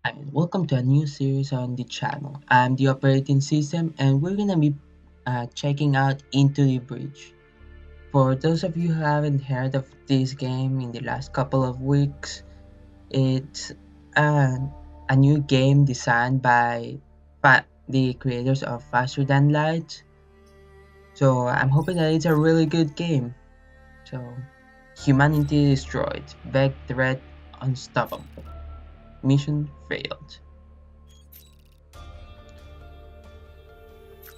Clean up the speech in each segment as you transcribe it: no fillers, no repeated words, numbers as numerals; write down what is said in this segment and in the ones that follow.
And welcome to a new series on the channel. I'm the operating system and we're gonna be checking out Into the Breach. For those of you who haven't heard of this game in the last couple of weeks, it's uh, a new game designed by the creators of Faster Than Light. So I'm hoping that it's a really good game. So, humanity destroyed, Vec threat unstoppable, mission failed.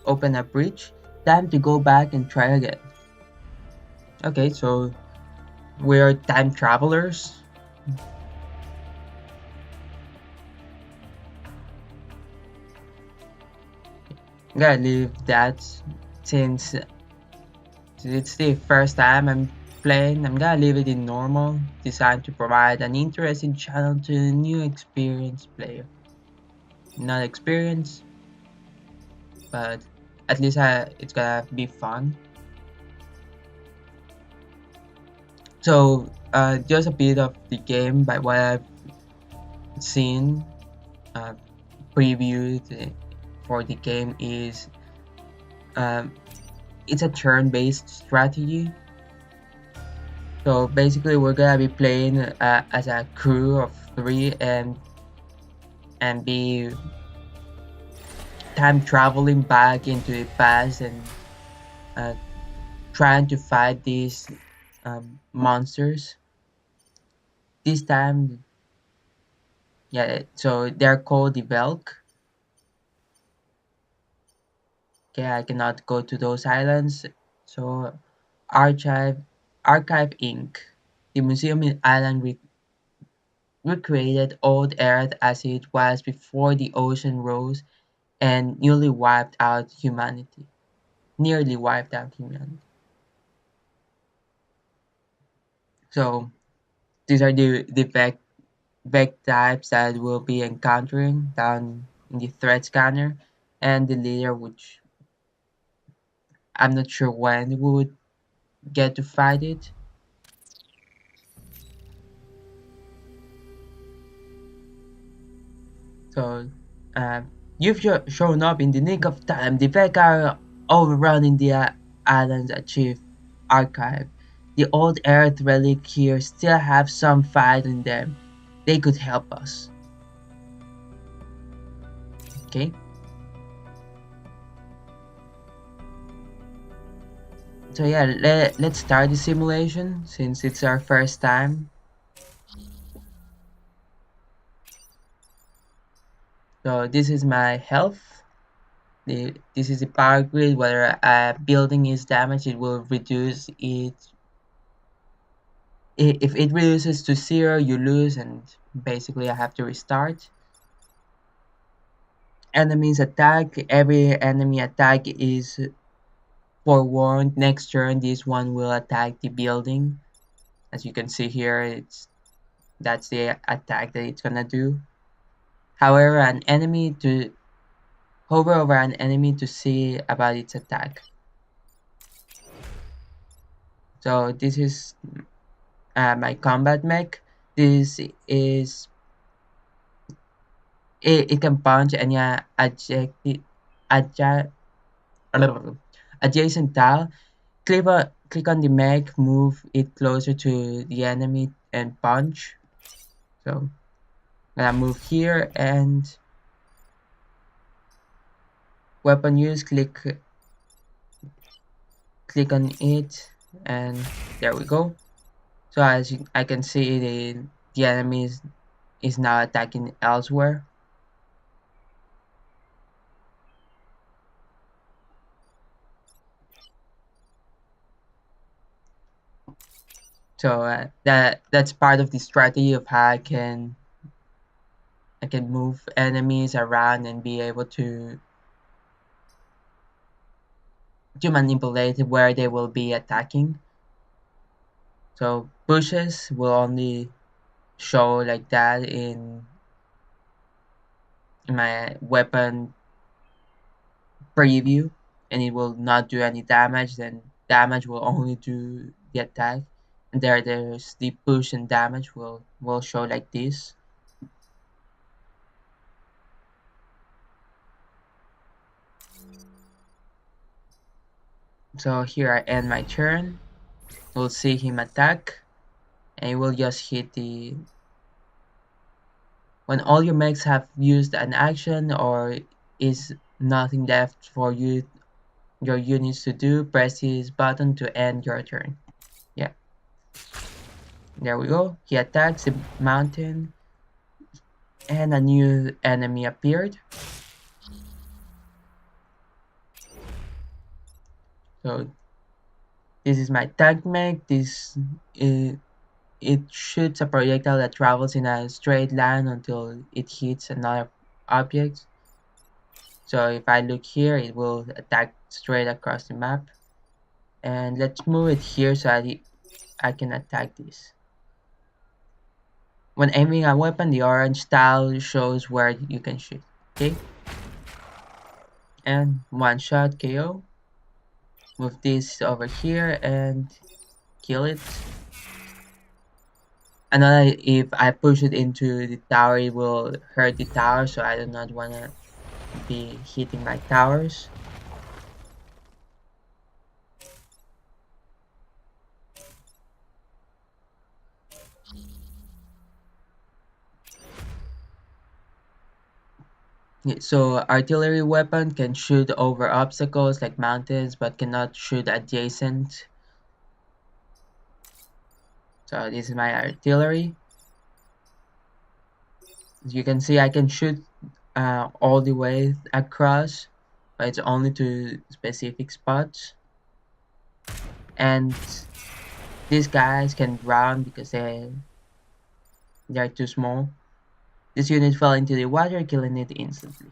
Open a breach, time to go back and try again. Okay, so we're time travelers. I'm gonna leave that since it's the first time I'm playing. I'm gonna leave it in normal, designed to provide an interesting channel to a new experienced player. Not experienced, but at least it's gonna be fun. So, just a bit of the game by what I've seen, uh, previewed for the game is um, it's a turn-based strategy. So basically, we're gonna be playing as a crew of three and be time traveling back into the past and uh, trying to fight these monsters. This time, yeah. So they're called the Velk. Okay, I cannot go to those islands. So Archive Archive Inc. The museum in Island recreated old Earth as it was before the ocean rose and nearly wiped out humanity. So these are the vec types that we'll be encountering down in the threat scanner, and the leader, which I'm not sure when we would get to fight it. So you've shown up in the nick of time. The vec are overrunning the island's achieved archive. The old Earth relic here still have some fight in them. They could help us. Okay? So yeah, let's start the simulation since it's our first time. So this is my health. This is the power grid. Whether a building is damaged, it will reduce it. If it reduces to zero, you lose, and basically I have to restart. Enemies attack. Every enemy attack is forewarned. Next turn, this one will attack the building. As you can see here, that's the attack that it's gonna do. However, an enemy to hover over an enemy to see about its attack. So this is my combat mech. This is it can punch any adja, adjacent tile. Click on the mech, move it closer to the enemy and punch. So I'm gonna move here and weapon use, click on it, and there we go. So I can see the enemy is now attacking elsewhere. So that's part of the strategy of how I can move enemies around and be able to manipulate where they will be attacking. So bushes will only show like that in my weapon preview, and it will not do any damage. Then damage will only do the attack, and there's the push and damage will show like this. So here I end my turn. We'll see him attack, and it will just hit the... When all your mechs have used an action or is nothing left for your units to do, press this button to end your turn. Yeah, there we go. He attacks the mountain, and a new enemy appeared. So this is my tank mech. It shoots a projectile that travels in a straight line until it hits another object. So if I look here, it will attack straight across the map. And let's move it here so I can attack this. When aiming a weapon, the orange tile shows where you can shoot. Okay? And one shot KO. Move this over here and kill it. Another, if I push it into the tower, it will hurt the tower, so I do not want to be hitting my towers. So artillery weapon can shoot over obstacles like mountains, but cannot shoot adjacent. So this is my artillery. As you can see, I can shoot all the way across, but it's only to specific spots. And these guys can drown because they're too small. This unit fell into the water, killing it instantly.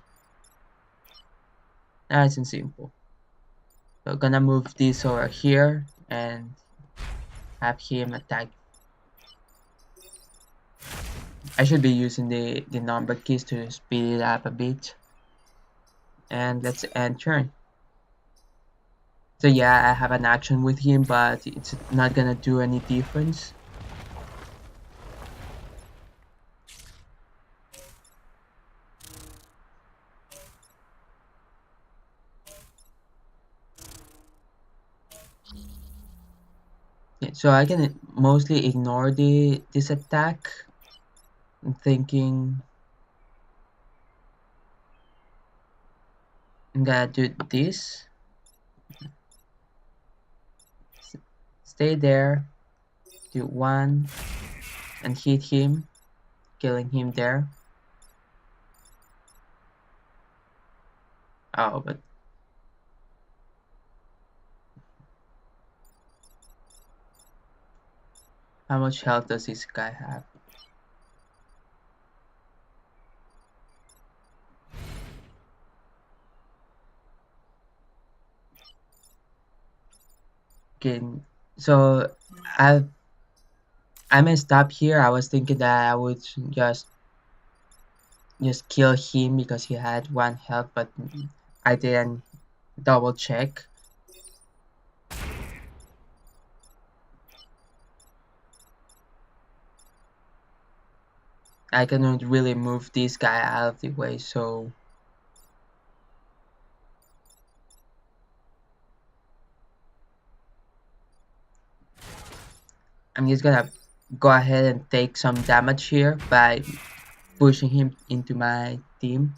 Nice and simple. So gonna move this over here and have him attack. I should be using the number keys to speed it up a bit. And let's end turn. So yeah, I have an action with him, but it's not gonna do any difference. Yeah, so I can mostly ignore this attack. I'm thinking I'm gonna do this. Stay there, do one, and hit him, killing him there. Oh, but how much health does this guy have? Okay, so I I may stop here. I was thinking that I would just kill him because he had one health, but I didn't double check. I cannot really move this guy out of the way, so I'm just gonna go ahead and take some damage here by pushing him into my team.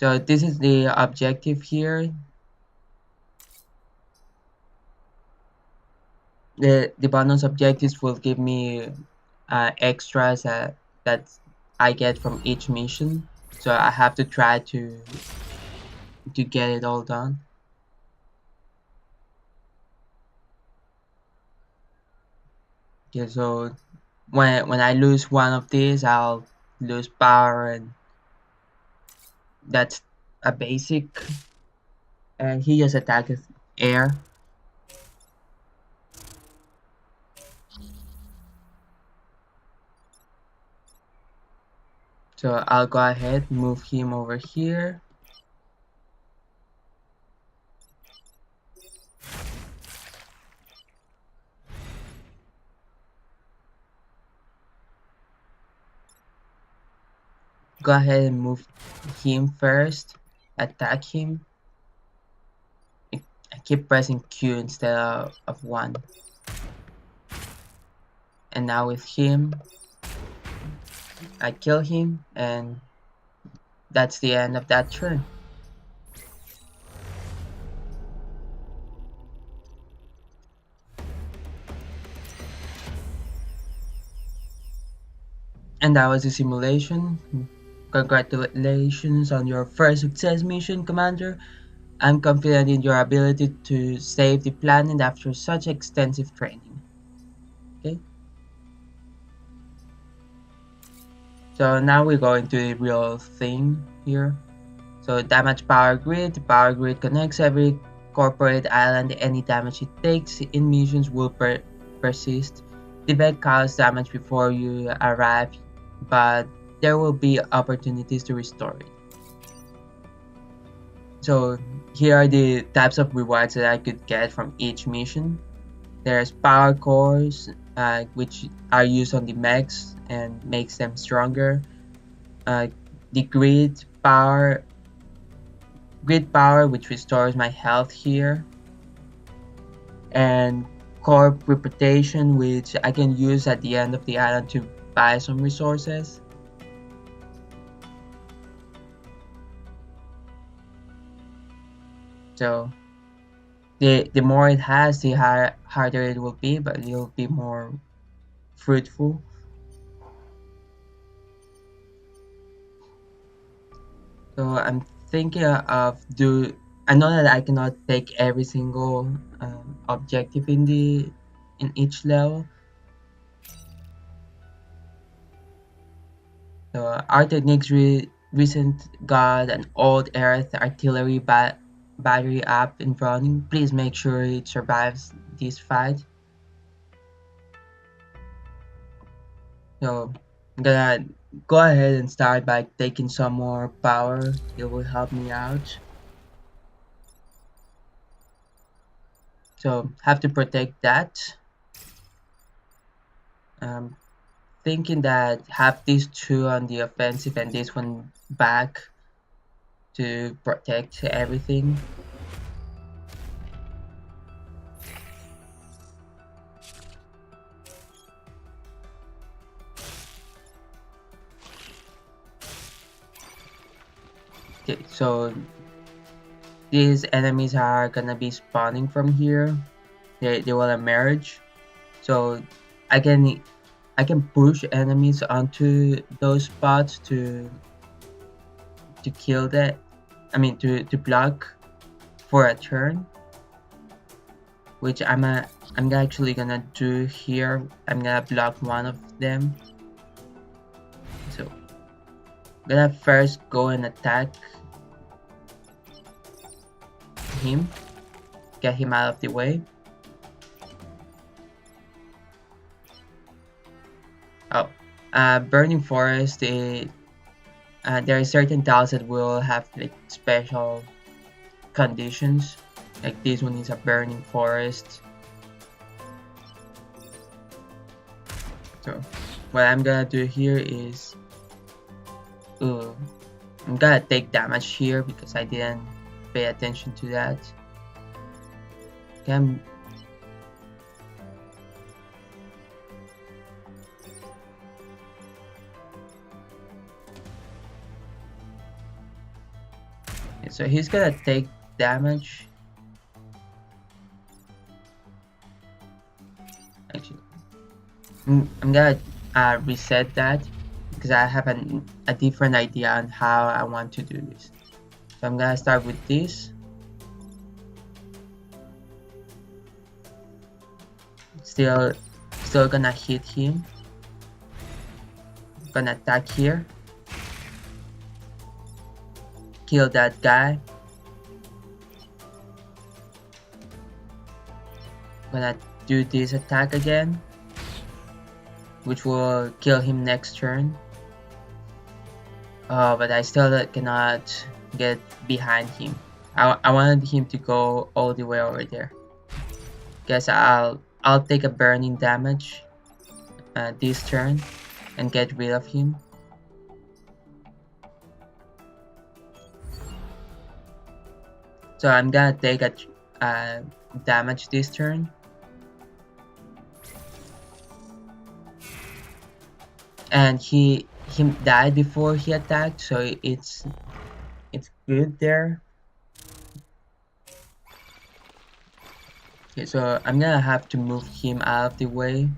So this is the objective here. The bonus objectives will give me extras that I get from each mission. So I have to try to get it all done. Okay, so when I lose one of these, I'll lose power, and that's a basic. And he just attacks air. So I'll go ahead, move him over here. Go ahead and move him first. Attack him. keep pressing Q instead of 1. And now with him, I kill him, and that's the end of that turn. And that was the simulation. Congratulations on your first success mission, Commander. I'm confident in your ability to save the planet after such extensive training. Okay? So now we go into the real thing here. So damage power grid. The power grid connects every corporate island. Any damage it takes in missions will persist. The bed causes damage before you arrive, but there will be opportunities to restore it. So here are the types of rewards that I could get from each mission. There's power cores, which are used on the mechs and makes them stronger. The grid power, which restores my health here, and corp reputation, which I can use at the end of the island to buy some resources. So the more it has, the harder it will be, but it will be more fruitful. So I'm thinking of I know that I cannot take every single objective in each level. So our techniques recent got an old Earth artillery battery up and running. Please make sure it survives this fight. So I'm gonna go ahead and start by taking some more power. It will help me out. So have to protect that. Thinking that have these two on the offensive and this one back to protect everything. Okay, so these enemies are gonna be spawning from here. They will emerge. So I can push enemies onto those spots to kill that. I mean to block for a turn, which I'm actually gonna do here. I'm gonna block one of them. So I'm gonna first go and attack him, get him out of the way. Oh, Burning Forest. There are certain tiles that will have like special conditions. Like this one is a burning forest. So what I'm gonna do here is, I'm gonna take damage here because I didn't pay attention to that. Okay, so he's gonna take damage. Actually, I'm gonna reset that because I have a different idea on how I want to do this. So I'm gonna start with this. Still gonna hit him. Gonna attack here. Kill that guy. Gonna do this attack again, which will kill him next turn. Oh, but I still cannot get behind him. I wanted him to go all the way over there. Guess I'll take a burning damage this turn and get rid of him. So I'm gonna take uh, damage this turn. And he died before he attacked, so it's good there. Okay, so I'm gonna have to move him out of the way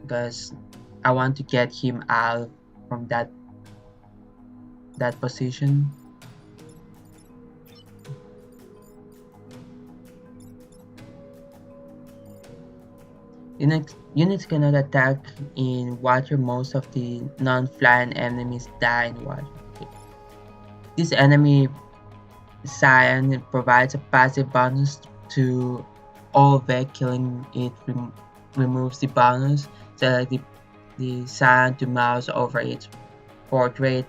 because I want to get him out from that position. Units cannot attack in water. Most of the non-flying enemies die in water. Okay. This enemy Cyan provides a passive bonus to all Vec. Killing it removes the bonus. Select the Cyan to mouse over its portrait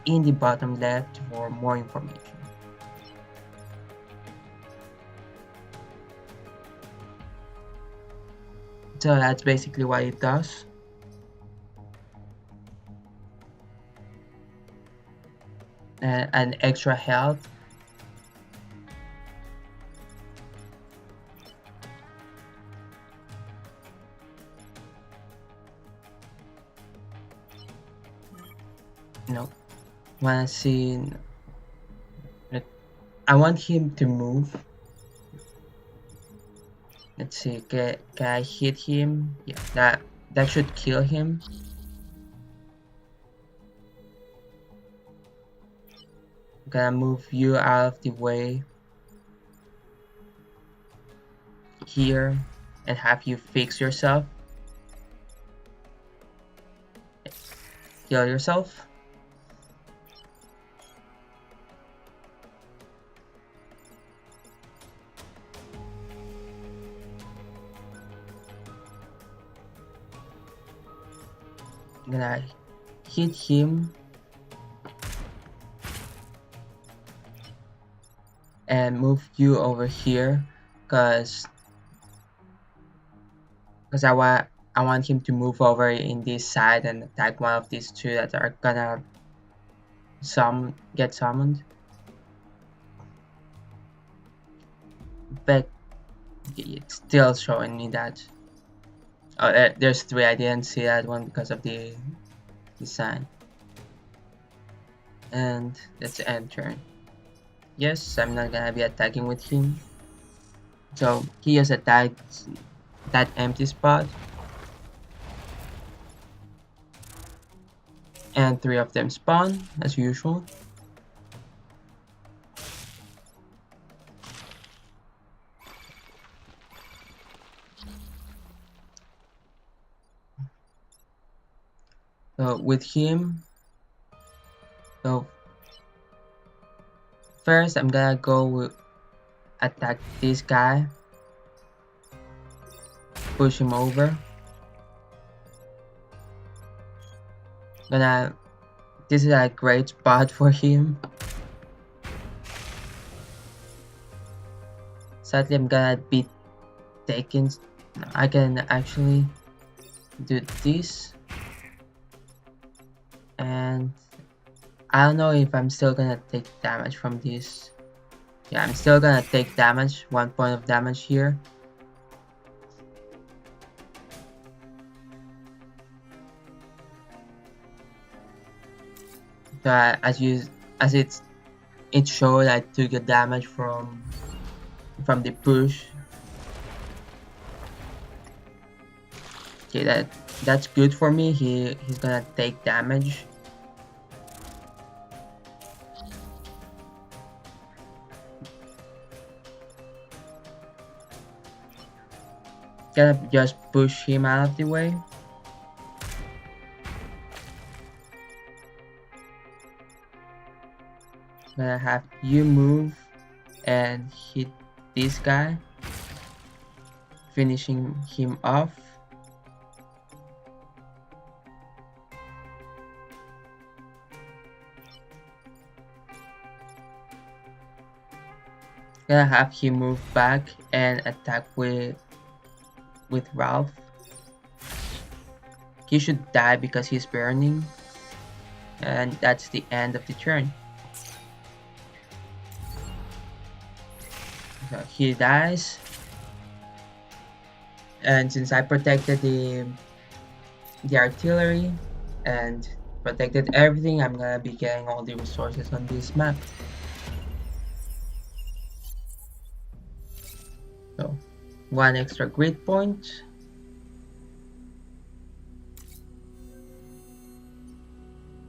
in the bottom left for more information. So that's basically what it does. And extra health. No, wanna see. I want him to move. Let's see, can I hit him? Yeah, that should kill him. I'm gonna move you out of the way here and have you fix yourself. Heal yourself. I'm gonna hit him and move you over here because I want him to move over in this side and attack one of these two that are gonna get summoned. But it's still showing me that. Oh, there's 3. I didn't see that one because of the design. And let's end turn. Yes, I'm not gonna be attacking with him. So he has attacked that empty spot. And 3 of them spawn, as usual. So with him, so first I'm gonna go with attack this guy, push him over. This is a great spot for him. Sadly, I'm gonna be taken. I can actually do this, and I don't know if I'm still gonna take damage from this. Yeah, I'm still gonna take damage, 1 point of damage here. So as it showed, I took a damage from the push. Okay, that's good for me. He's gonna take damage. Gonna just push him out of the way. Gonna have you move and hit this guy, finishing him off. Gonna have him move back and attack with Ralph. He should die because he's burning, and that's the end of the turn. he dies. And since I protected the artillery and protected everything, I'm gonna be getting all the resources on this map. So, one extra grid point.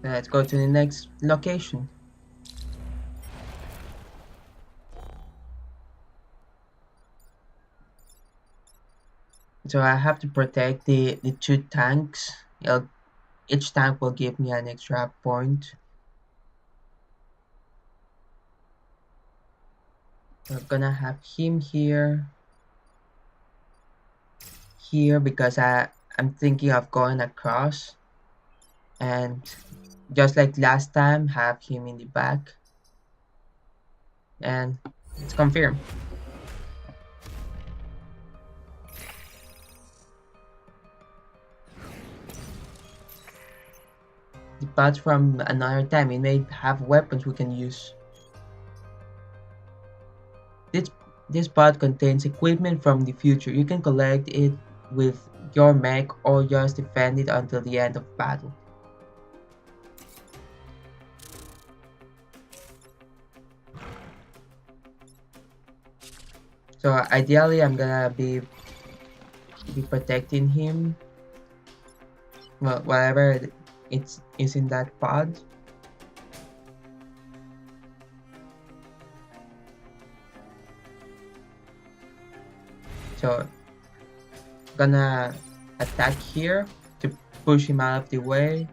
Let's go to the next location. So I have to protect the two tanks. Each tank will give me an extra point. We're gonna have him here, here because I'm thinking of going across, and just like last time, have him in the back, and it's confirmed. The parts from another time, it may have weapons we can use. This this pod contains equipment from the future. You can collect it with your mech or just defend it until the end of battle. So ideally I'm gonna be protecting him. Well, whatever it's is in that pod. So gonna attack here to push him out of the way.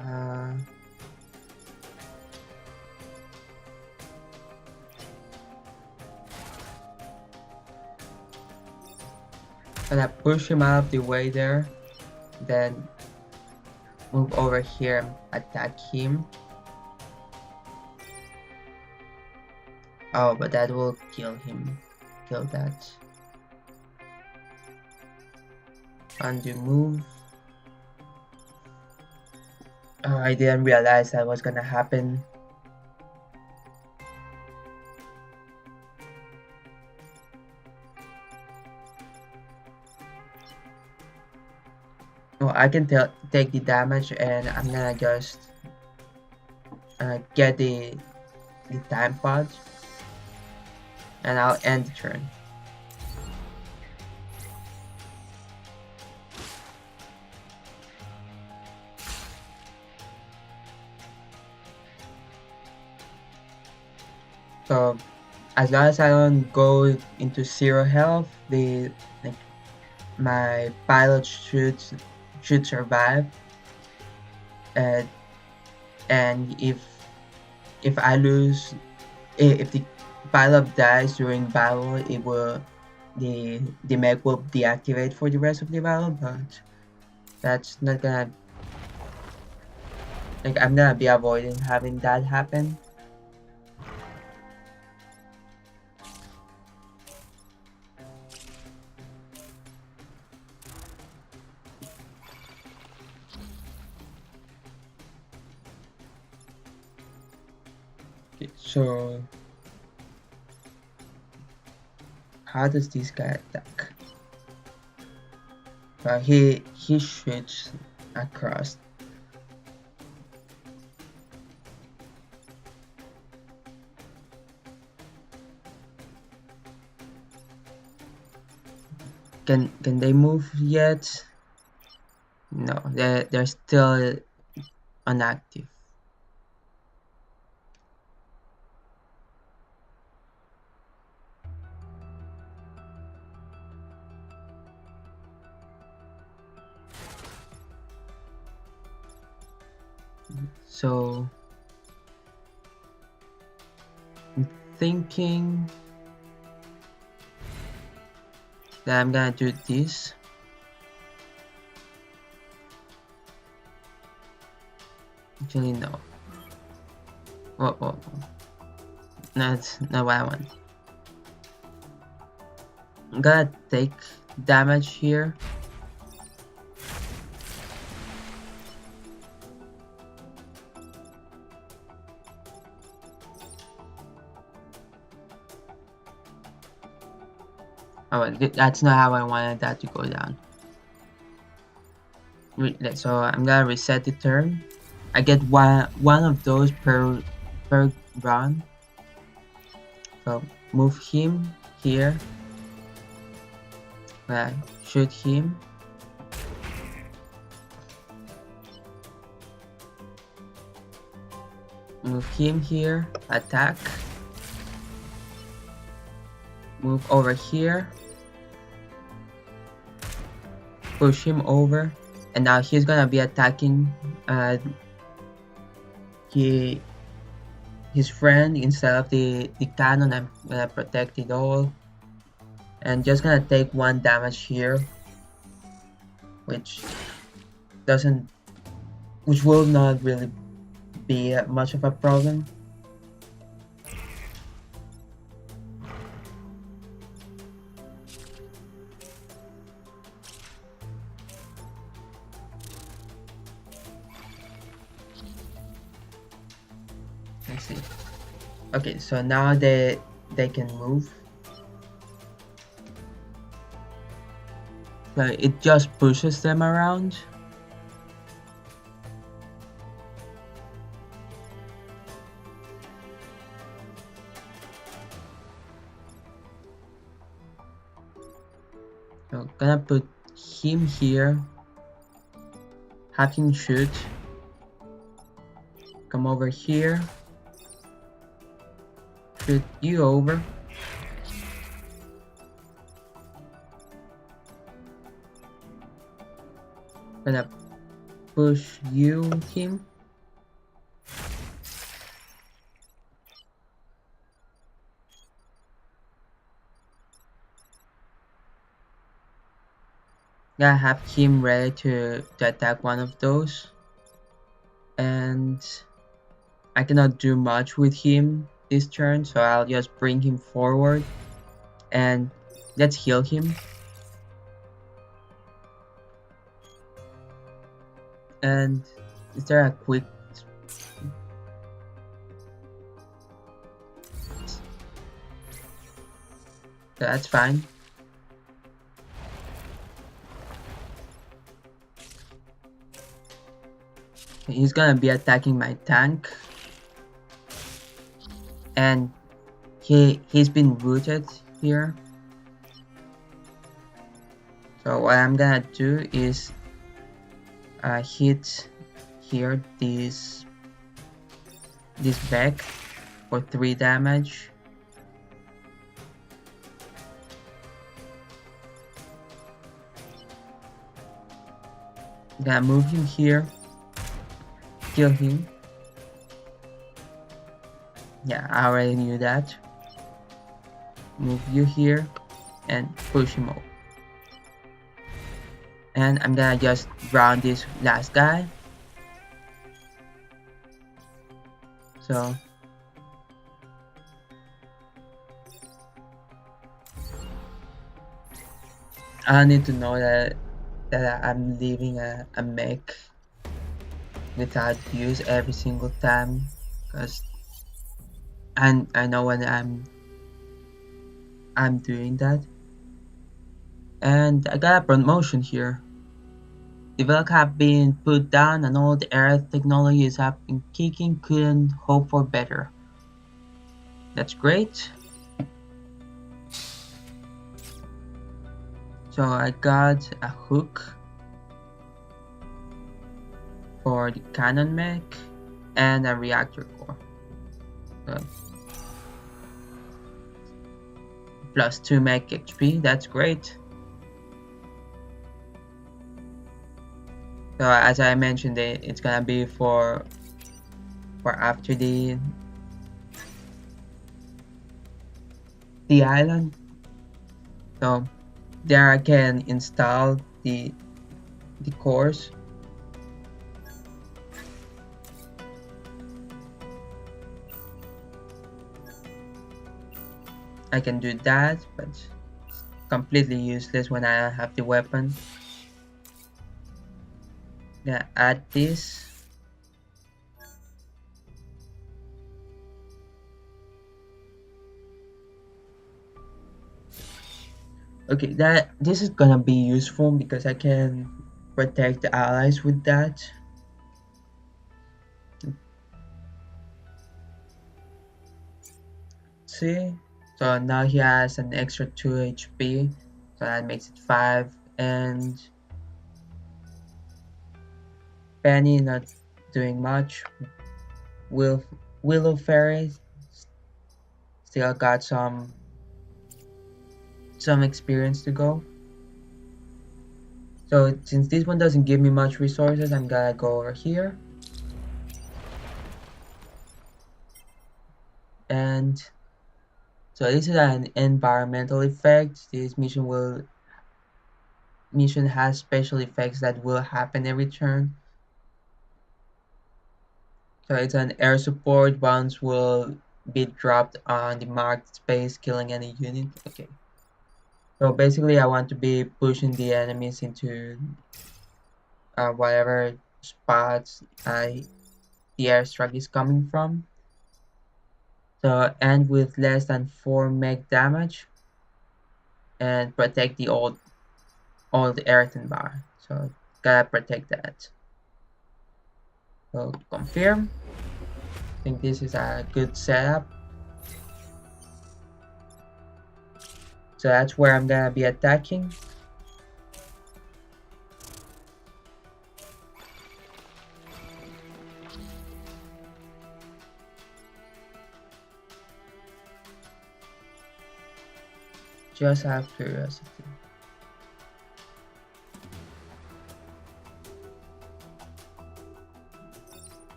Uh, gonna push him out of the way there. Then move over here and attack him. Oh, but that will kill him. Kill that. Undo move. Oh, I didn't realize that was gonna happen. Well, I can take the damage, and I'm gonna just get the time pod, and I'll end the turn. So as long as I don't go into 0 health, like my pilot should survive. And if I lose, if the pilot dies during battle, it will the mech will deactivate for the rest of the battle. But that's not gonna, like, I'm gonna be avoiding having that happen. Okay, so how does this guy attack? He shoots across. Can they move yet? No, they're still inactive. So I'm thinking that I'm gonna do this. Actually, no. Whoa. That's not what I want. I'm gonna take damage here. Oh, that's not how I wanted that to go down. So I'm gonna reset the turn. I get one of those per run. So move him here. Shoot him. Move him here. Attack. Move over here. Push him over. And now he's gonna be attacking he his friend instead of the cannon. I'm gonna protect it all. And just gonna take 1 damage here. Which doesn't which will not really be much of a problem. Let's see. Okay, so now they can move. So it just pushes them around. So gonna put him here. Have him shoot. Come over here. Shoot you over. Gonna push him. Gonna have him ready to attack one of those. And I cannot do much with him this turn, so I'll just bring him forward. And let's heal him. And is there a quick... That's fine. He's gonna be attacking my tank. And he's been rooted here. So what I'm gonna do is hit here this back for 3 damage. Gonna move him here, kill him. Yeah, I already knew that. Move you here and push him over. And I'm gonna just round this last guy. So I need to know that I'm leaving a mech without use every single time, because I know when I'm doing that. And I got a promotion here. Develop have been put down and all the Earth technology is up and kicking, couldn't hope for better. That's great. So I got a hook for the cannon mech and a reactor core. Plus 2 mech HP, that's great. So as I mentioned, it's gonna be for after the island. So there I can install the cores. I can do that, but it's completely useless when I have the weapon. Gonna add this. Okay, that this is gonna be useful because I can protect the allies with that. See? So now he has an extra 2 HP. So that makes it 5. And Penny not doing much. Will Willow Fairy still got some experience to go. So since this one doesn't give me much resources, I'm gonna go over here. And so this is an environmental effect. This mission has special effects that will happen every turn. So it's an air support. Bombs will be dropped on the marked space, killing any unit. Okay. So basically, I want to be pushing the enemies into whatever spots the airstrike is coming from. So end with less than 4 meg damage and protect the old earthen bar. So gotta protect that. So confirm. I think this is a good setup. So that's where I'm gonna be attacking. Just out of curiosity.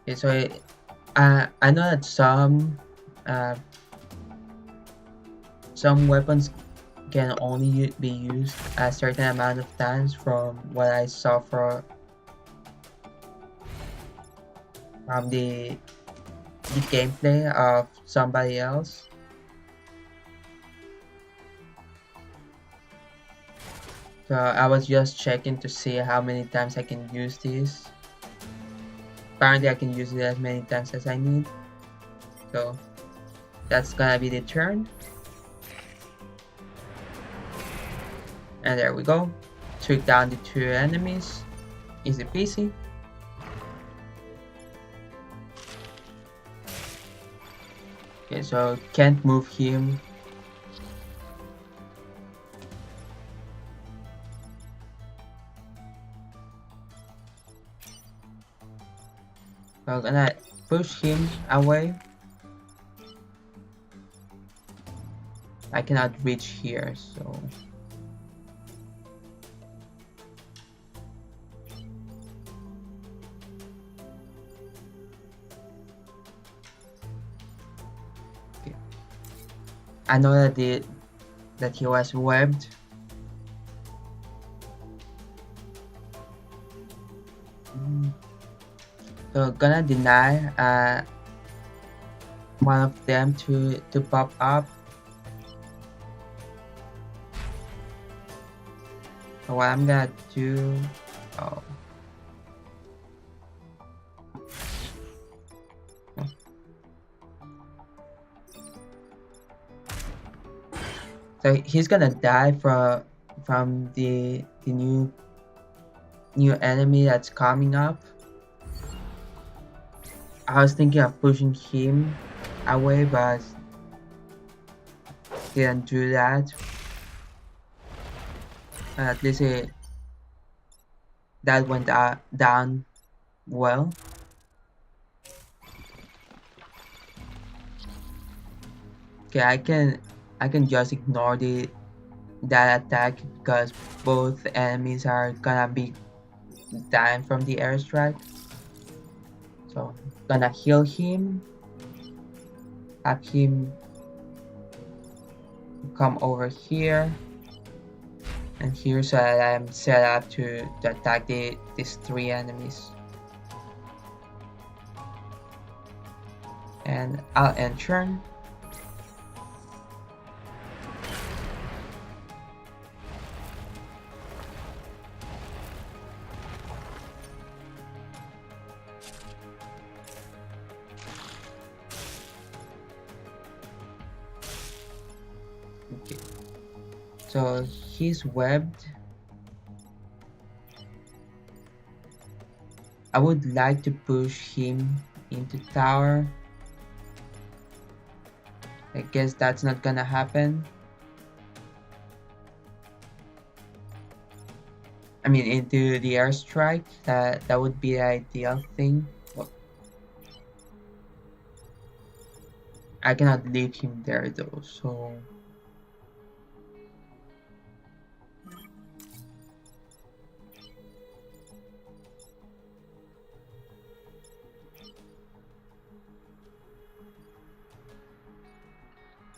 Okay, so I know that uh, some weapons can only be used a certain amount of times from what I saw from the gameplay of somebody else. So I was just checking to see how many times I can use this. Apparently I can use it as many times as I need. So that's gonna be the turn. And there we go. Took down the 2 enemies. Easy peasy. Okay, so can't move him. So I'm gonna push him away. I cannot reach here, so okay. I know that he was webbed. So gonna deny one of them to pop up. So what I'm gonna do, oh. So he's gonna die from the new enemy that's coming up. I was thinking of pushing him away, but didn't do that. At least that went down well. Okay, I can just ignore that attack because both enemies are gonna be dying from the airstrike. So gonna heal him, have him come over here and here so that I'm set up to attack these 3 enemies. And I'll end turn. Okay. So he's webbed. I would like to push him into tower. I guess that's not gonna happen. I mean, into the airstrike. That would be the ideal thing. Well, I cannot leave him there though, so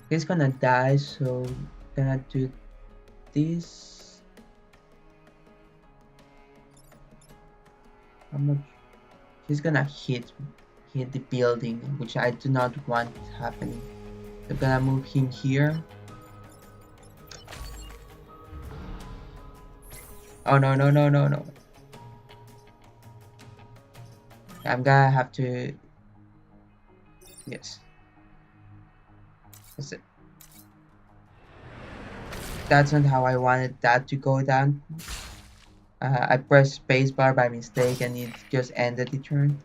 he's gonna die. So gonna do this. How much? He's gonna hit the building, which I do not want happening. So I'm gonna move him here. Oh no no no no no! I'm gonna have to. Yes, that's it. That's not how I wanted that to go down. I pressed spacebar by mistake and it just ended the turn.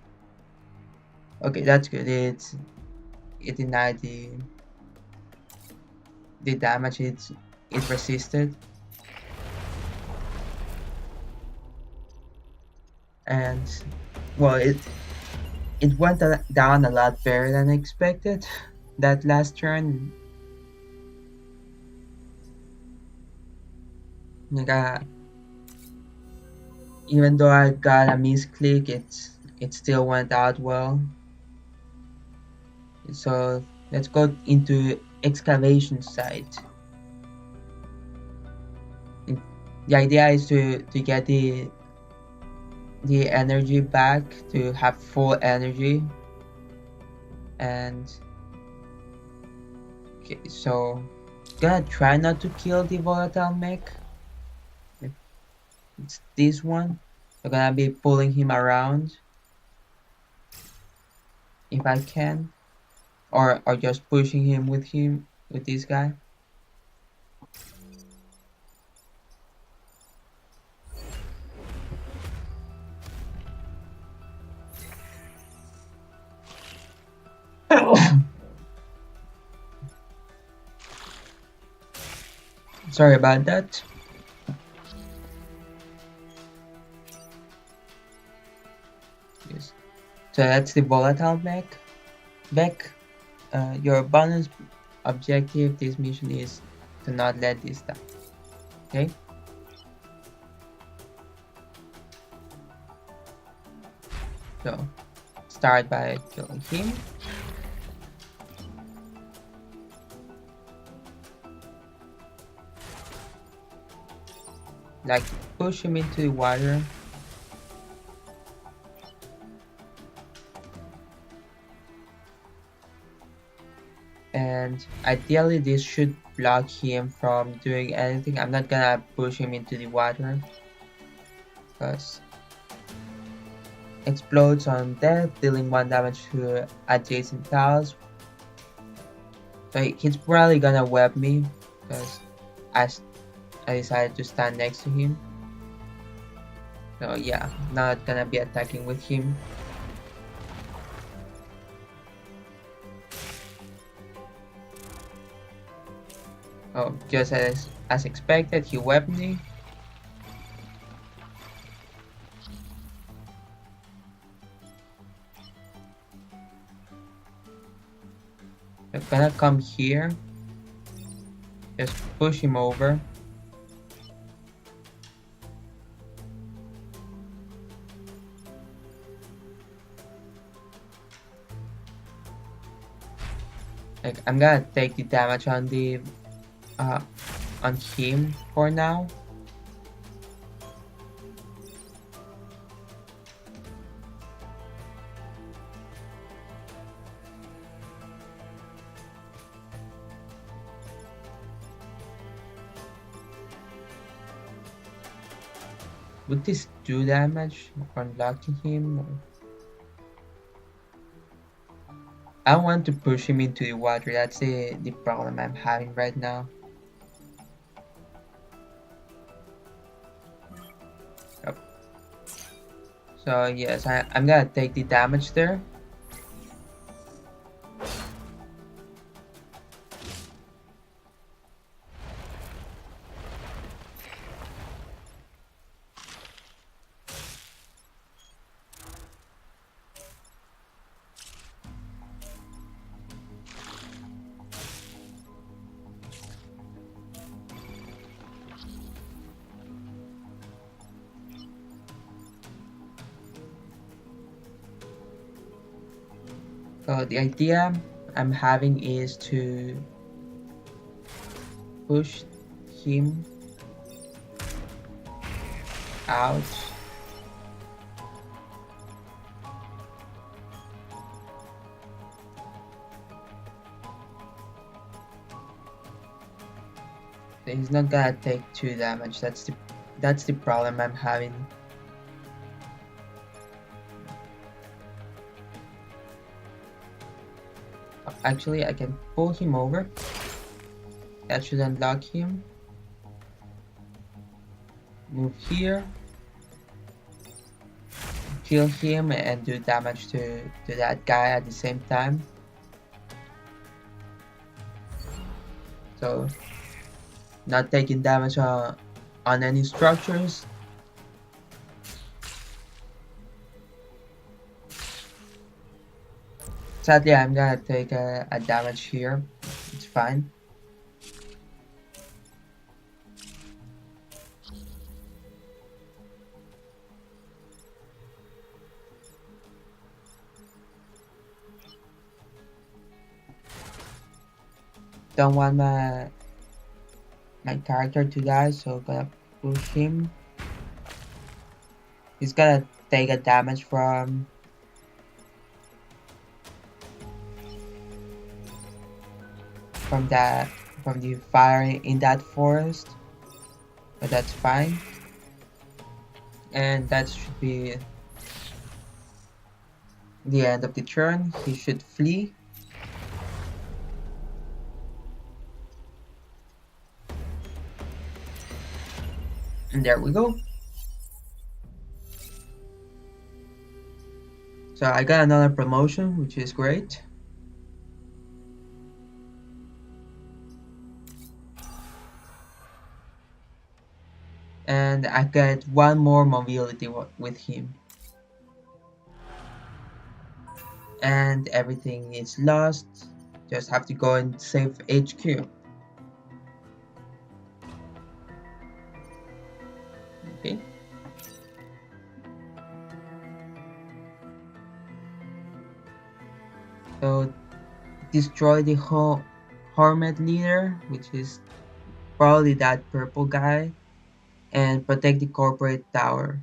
Okay, that's good. It denied the damage it resisted. And well, it went down a lot better than expected. That last turn, like, even though I got a misclick, it still went out well. So let's go into excavation site. The idea is to get the energy back, to have full energy. And okay, so gonna try not to kill the volatile mech. It's this one. I'm gonna be pulling him around if I can, or just pushing him with this guy. Sorry about that. Yes. So that's the volatile mech. Mech. Your bonus objective this mission is to not let this die. Okay. So start by killing him. Like push him into the water. And ideally this should block him from doing anything. I'm not gonna push him into the water because explodes on death, dealing 1 damage to adjacent tiles. So he's probably gonna web me because I decided to stand next to him. So yeah, not gonna be attacking with him. Oh, just as expected, he webbed me. I'm gonna come here. Just push him over. Like I'm gonna take the damage on the on him for now. Would this do damage on blocking him? Or... I want to push him into the water. That's the problem I'm having right now. So yes, I'm gonna take the damage there. So the idea I'm having is to push him out. He's not gonna take 2 damage. That's the problem I'm having. Actually, I can pull him over. That should unlock him. Move here. Kill him and do damage to that guy at the same time. So, not taking damage on any structures. Sadly, I'm gonna take a damage here. It's fine. Don't want my character to die, so gonna push him. He's gonna take a damage from that from the fire in that forest, but that's fine. And that should be the end of the turn. He should flee. And there we go. So I got another promotion, which is great. And I got 1 more mobility with him. And everything is lost. Just have to go and save HQ. Okay. So destroy the Hormet leader, which is probably that purple guy, and protect the corporate tower.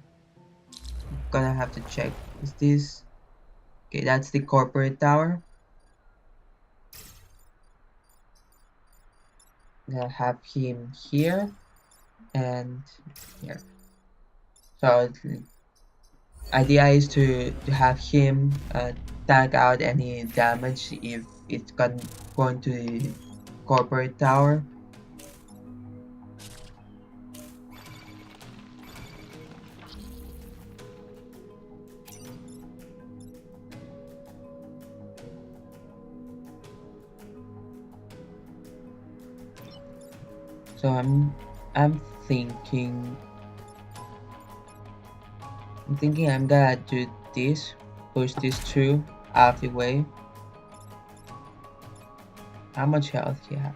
Gonna have to check. Is this okay? That's the corporate tower. Gonna have him here and here. So the idea is to have him tank out any damage if it's going to the corporate tower. So I'm thinking I'm gonna do this, push these 2 out of the way. How much health he has?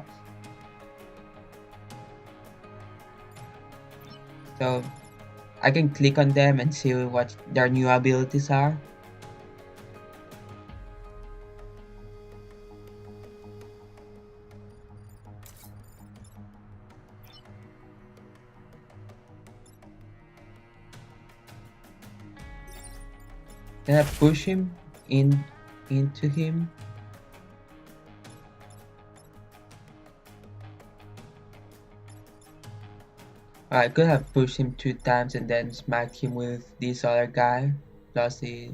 So I can click on them and see what their new abilities are. Then I push him into him. I could have pushed him 2 times and then smacked him with this other guy. Plus the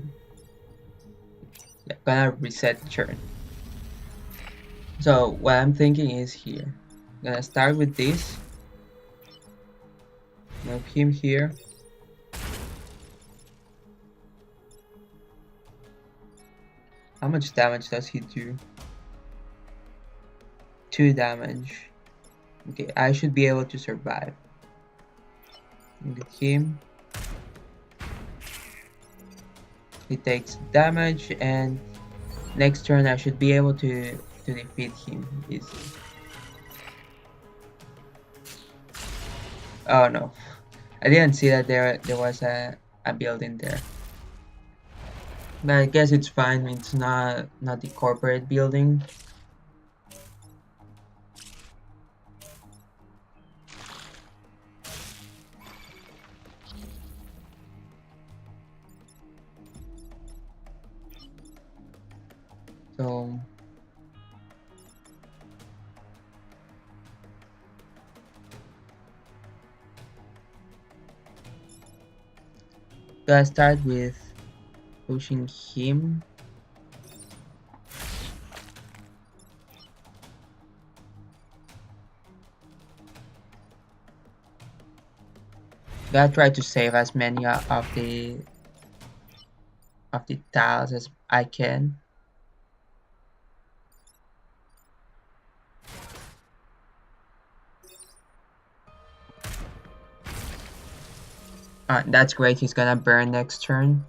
gonna reset the turn. So what I'm thinking is here. I'm gonna start with this. Move him here. How much damage does he do? 2 damage. Okay, I should be able to survive. Look at him. He takes damage, and next turn I should be able to defeat him easily. Oh no, I didn't see that there was a building there. But I guess it's fine. It's not the corporate building. So gotta start with pushing him. Gotta try to save as many of the tiles as I can. That's great. He's gonna burn next turn.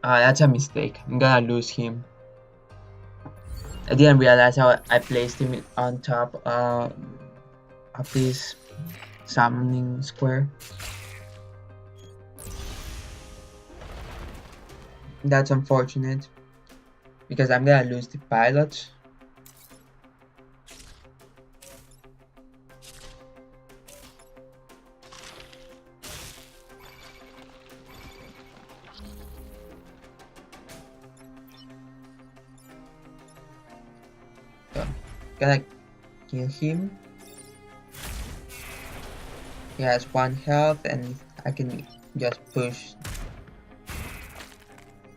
That's a mistake. I'm gonna lose him. I didn't realize how I placed him on top of this summoning square. That's unfortunate because I'm gonna lose the pilot. So, gonna kill him. He has 1 health, and I can just push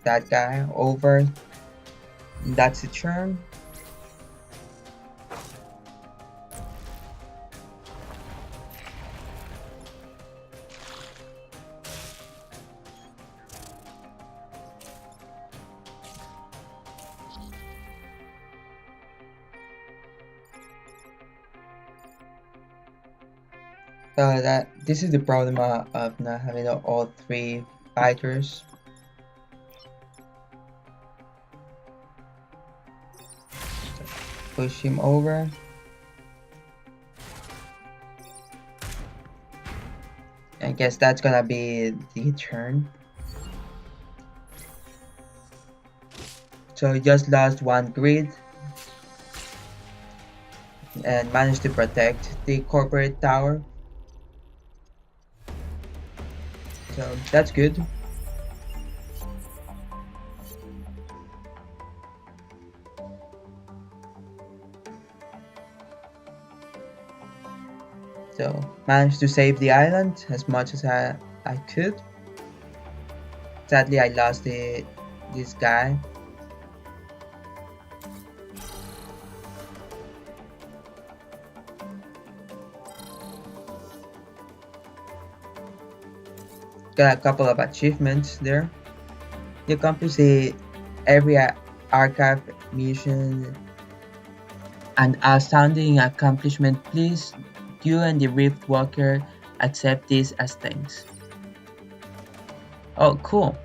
that guy over. That's the turn. So this is the problem of not having all 3 fighters. So push him over. I guess that's gonna be the turn. So he just lost 1 grid and managed to protect the corporate tower. So that's good. So managed to save the island as much as I could. Sadly, I lost this guy. Got a couple of achievements there. You accomplish every archive mission. An astounding accomplishment. Please, you and the Rift Walker accept this as thanks. Oh, cool.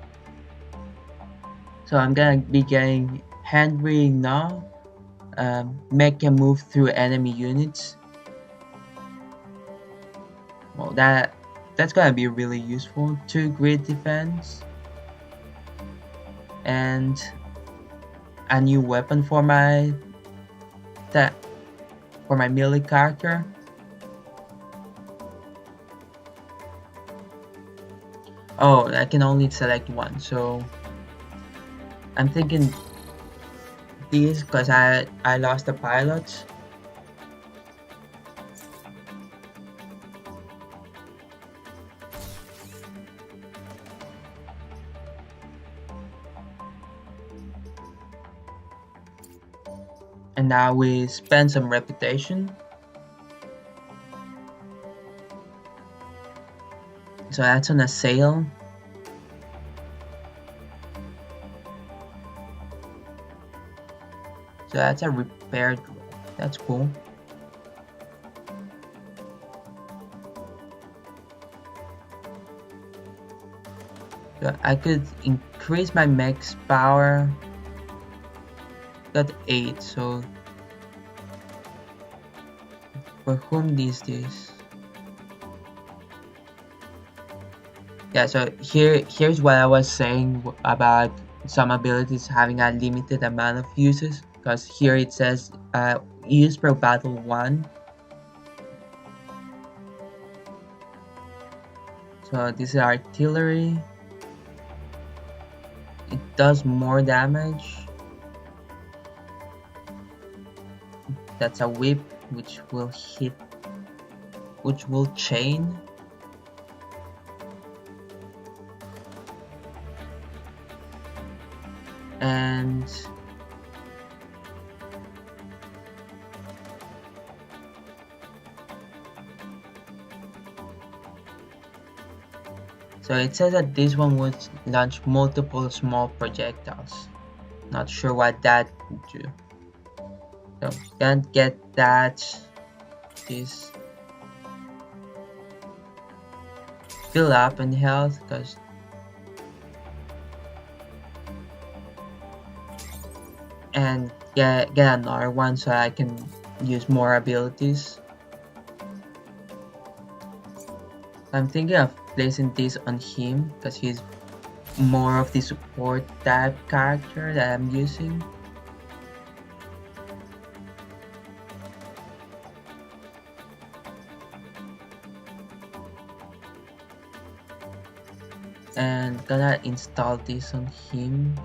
So I'm gonna be getting Henry now. Make a move through enemy units. Well, that's gonna be really useful. 2 grid defense and a new weapon for my melee character. Oh, I can only select one, so I'm thinking these because I lost the pilot. And now we spend some reputation. So that's on a sale. So that's a repaired rope. That's cool. So I could increase my max power. Got 8, so for whom is this? Yeah, so here's what I was saying about some abilities having a limited amount of uses, because here it says use per battle 1. So this is artillery. It does more damage. That's a whip which will hit, which will chain. And so it says that this one would launch multiple small projectiles. Not sure what that would do. So can't get that. This fill up in health, because and get another one so I can use more abilities. I'm thinking of placing this on him because he's more of the support type character that I'm using. And gonna install this on him.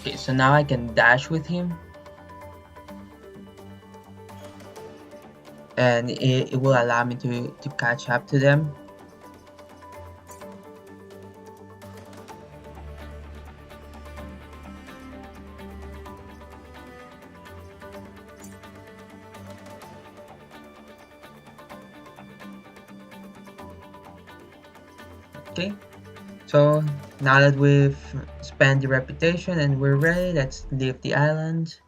Okay, so now I can dash with him. And it will allow me to catch up to them. Okay, so now that we've spent the reputation and we're ready, let's leave the island.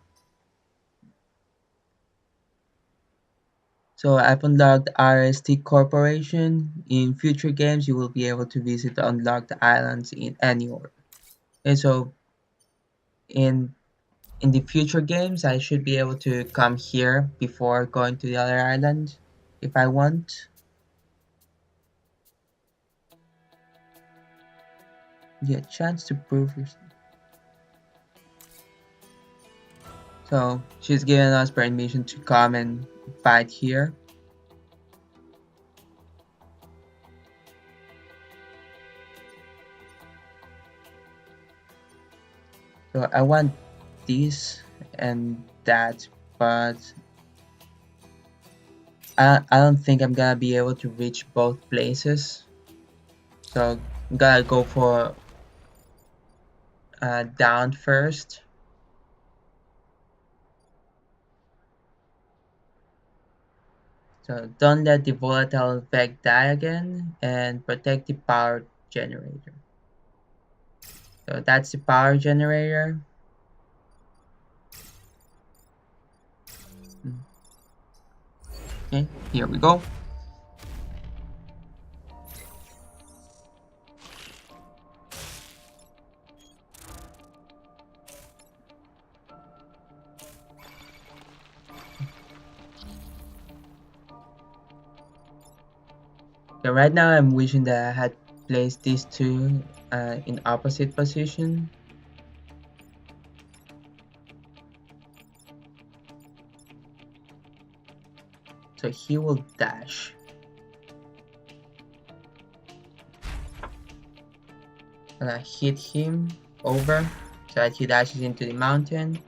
So I've unlocked RST Corporation. In future games, you will be able to visit the unlocked islands in any order. And so in the future games, I should be able to come here before going to the other island if I want. Get a chance to prove yourself. So she's given us permission to come and fight here. So I want this and that, but I don't think I'm gonna be able to reach both places. So I'm gonna go for down first. So don't let the volatile effect die again, and protect the power generator. So that's the power generator. Okay, here we go. So right now I'm wishing that I had placed these two in opposite position. So he will dash. And I hit him over so that he dashes into the mountain.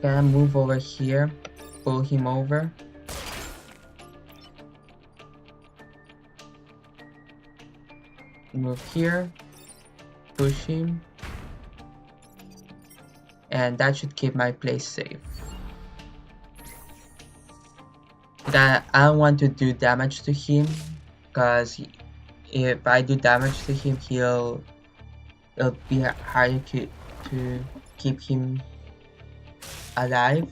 Gonna move over here, pull him over. move here, push him, and that should keep my place safe. That I don't want to do damage to him, because if I do damage to him, it'll be harder to keep him alive.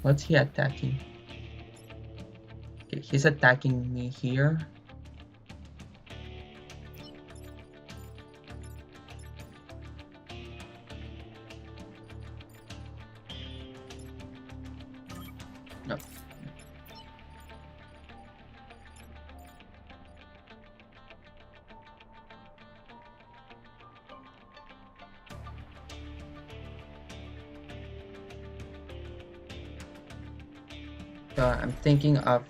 What's he attacking? Okay, he's attacking me here. No. So I'm thinking of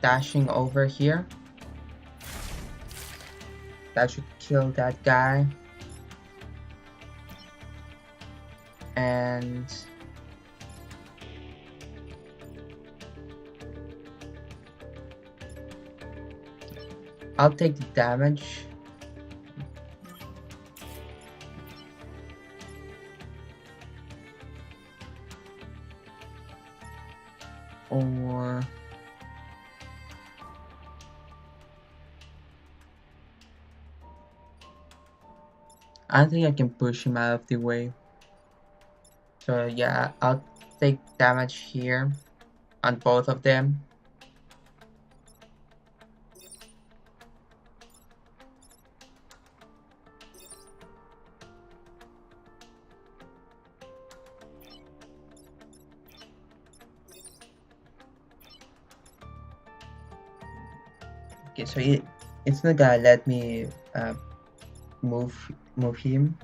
dashing over here. That should kill that guy. And I'll take the damage. Or I don't think I can push him out of the way. So yeah, I'll take damage here on both of them. Okay, so it's not gonna let me move him.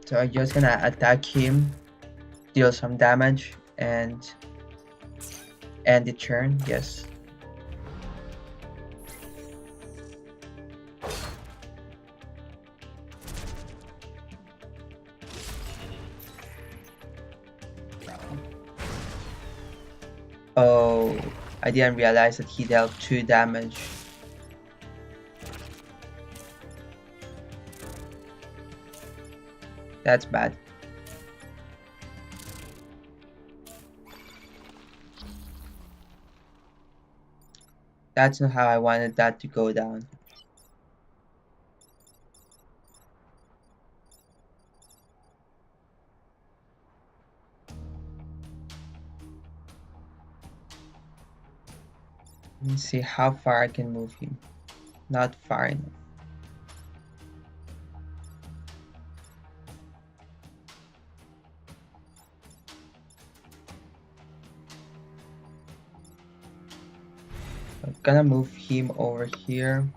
So I'm just gonna attack him, deal some damage, and end the turn. Yes. Oh, I didn't realize that he dealt 2 damage. That's bad. That's not how I wanted that to go down. Let me see how far I can move him. Not far enough. I'm gonna move him over here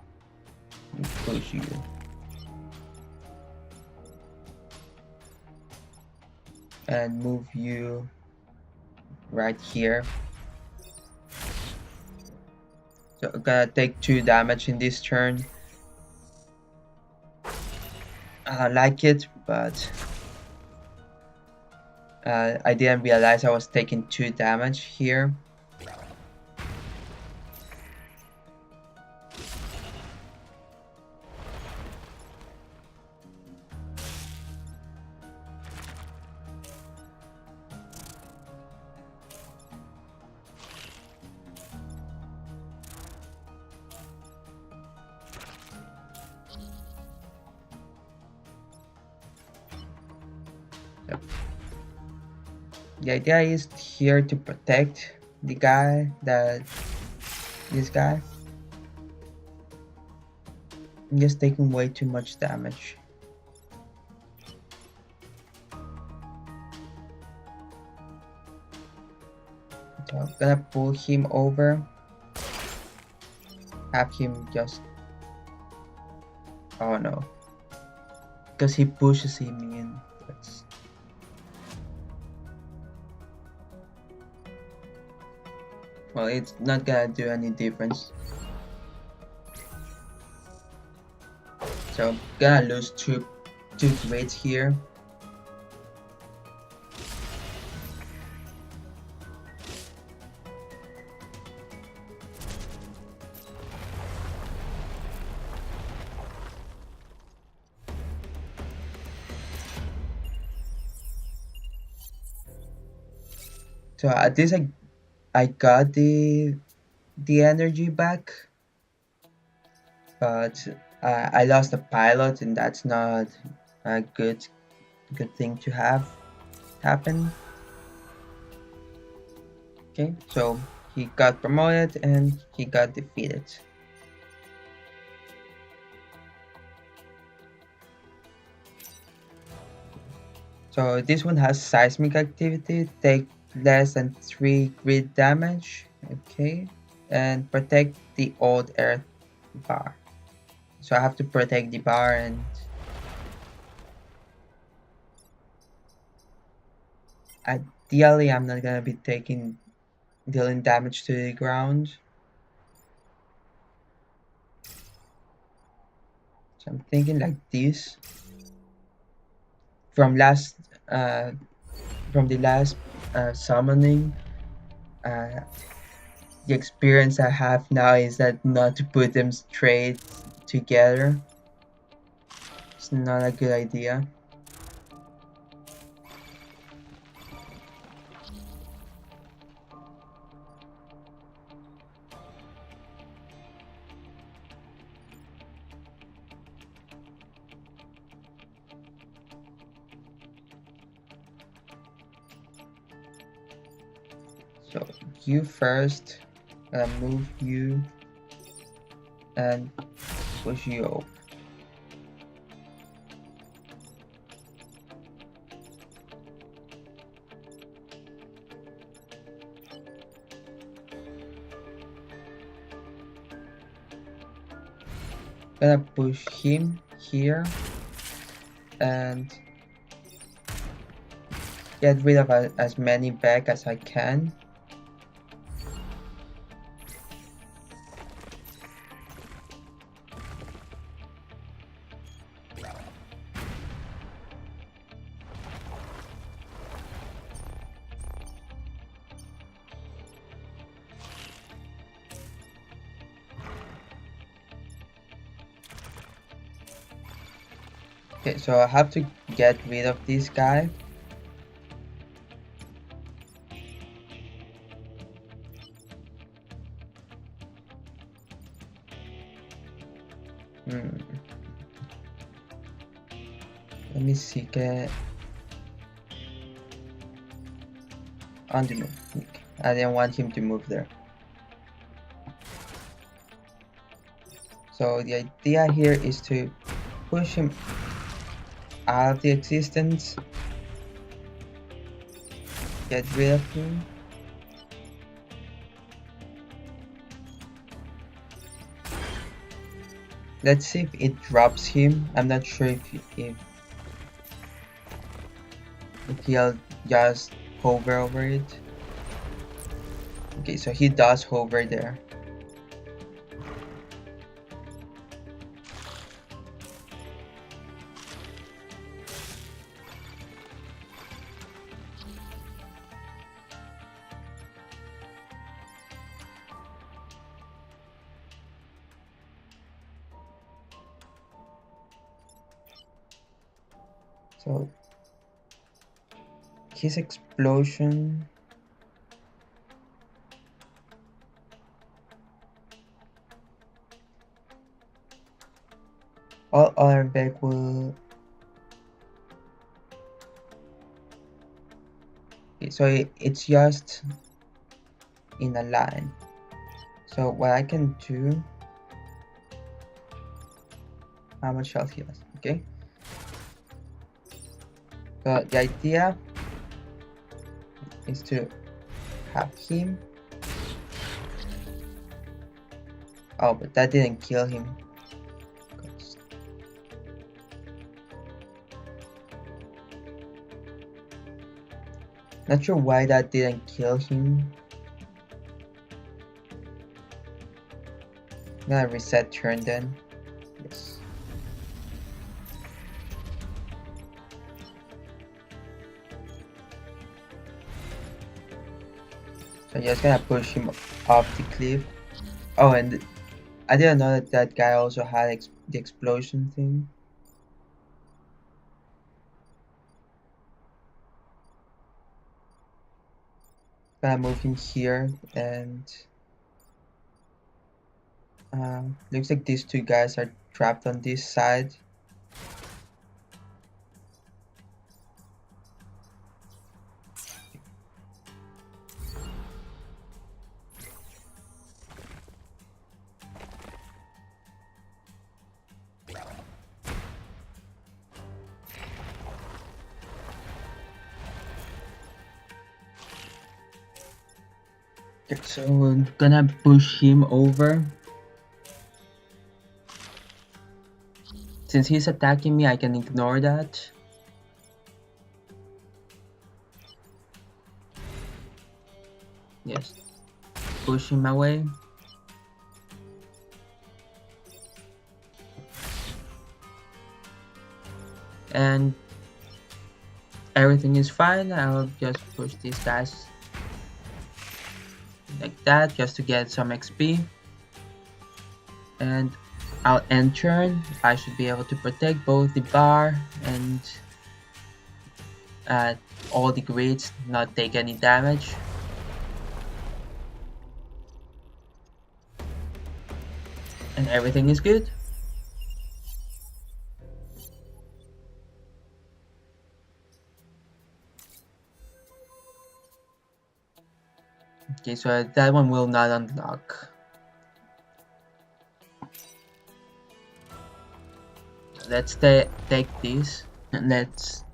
and push you. And move you right here. So I'm gonna take 2 damage in this turn. I like it, but I didn't realize I was taking 2 damage here. The idea is here to protect the guy this guy. I'm just taking way too much damage. So I'm gonna pull him over. Have him just... Oh no. Because he pushes him in. That's... Well, it's not gonna do any difference. So gonna lose two grids here. So at least I got the energy back, but I lost the pilot, and that's not a good thing to have happen. Okay, so he got promoted and he got defeated. So this one has seismic activity, take less than 3 grid damage, okay, and protect the old earth bar. So I have to protect the bar, and ideally I'm not gonna be dealing damage to the ground. So I'm thinking like this. From last uh, from the last summoning, uh, the experience I have now is that not to put them straight together. It's not a good idea. So you first, move you and push you up. Gonna push him here and get rid of as many back as I can. Okay, so I have to get rid of this guy. Let me see, get on the move. Okay. I didn't want him to move there. So the idea here is to push him out of the existence, get rid of him. Let's see if it drops him. I'm not sure if he'll just hover over it. Okay, so he does hover there. So his explosion all other back will so it's just in a line. So what I can do, how much health he has, okay? So the idea is to have him. Oh, but that didn't kill him. Not sure why that didn't kill him. I'm gonna reset turn then. Yes. So just gonna push him off the cliff. Oh, and I didn't know that that guy also had the explosion thing. Gonna move him here, and looks like these two guys are trapped on this side. So we're gonna push him over. Since he's attacking me, I can ignore that. Yes, push him away. And everything is fine. I'll just push these guys like that just to get some XP. And I'll end turn. I should be able to protect both the bar and all the grids, not take any damage. And everything is good. Okay, so that one will not unlock. Let's take this and let's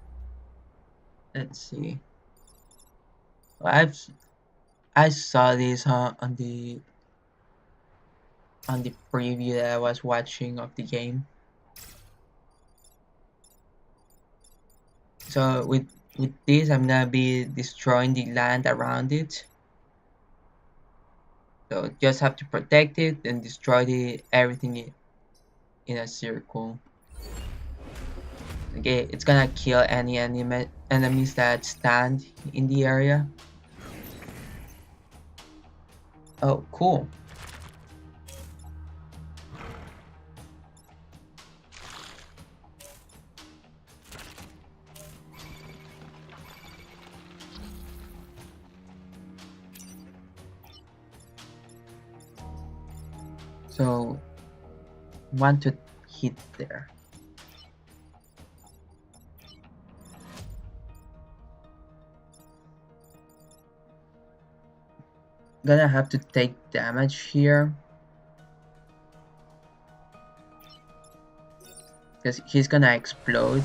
see. I saw this on the preview that I was watching of the game. So with this, I'm gonna be destroying the land around it. So just have to protect it and destroy everything in a circle. Okay, it's gonna kill any enemies that stand in the area. Oh, cool. So, want to hit there. Gonna have to take damage here. Because he's gonna explode.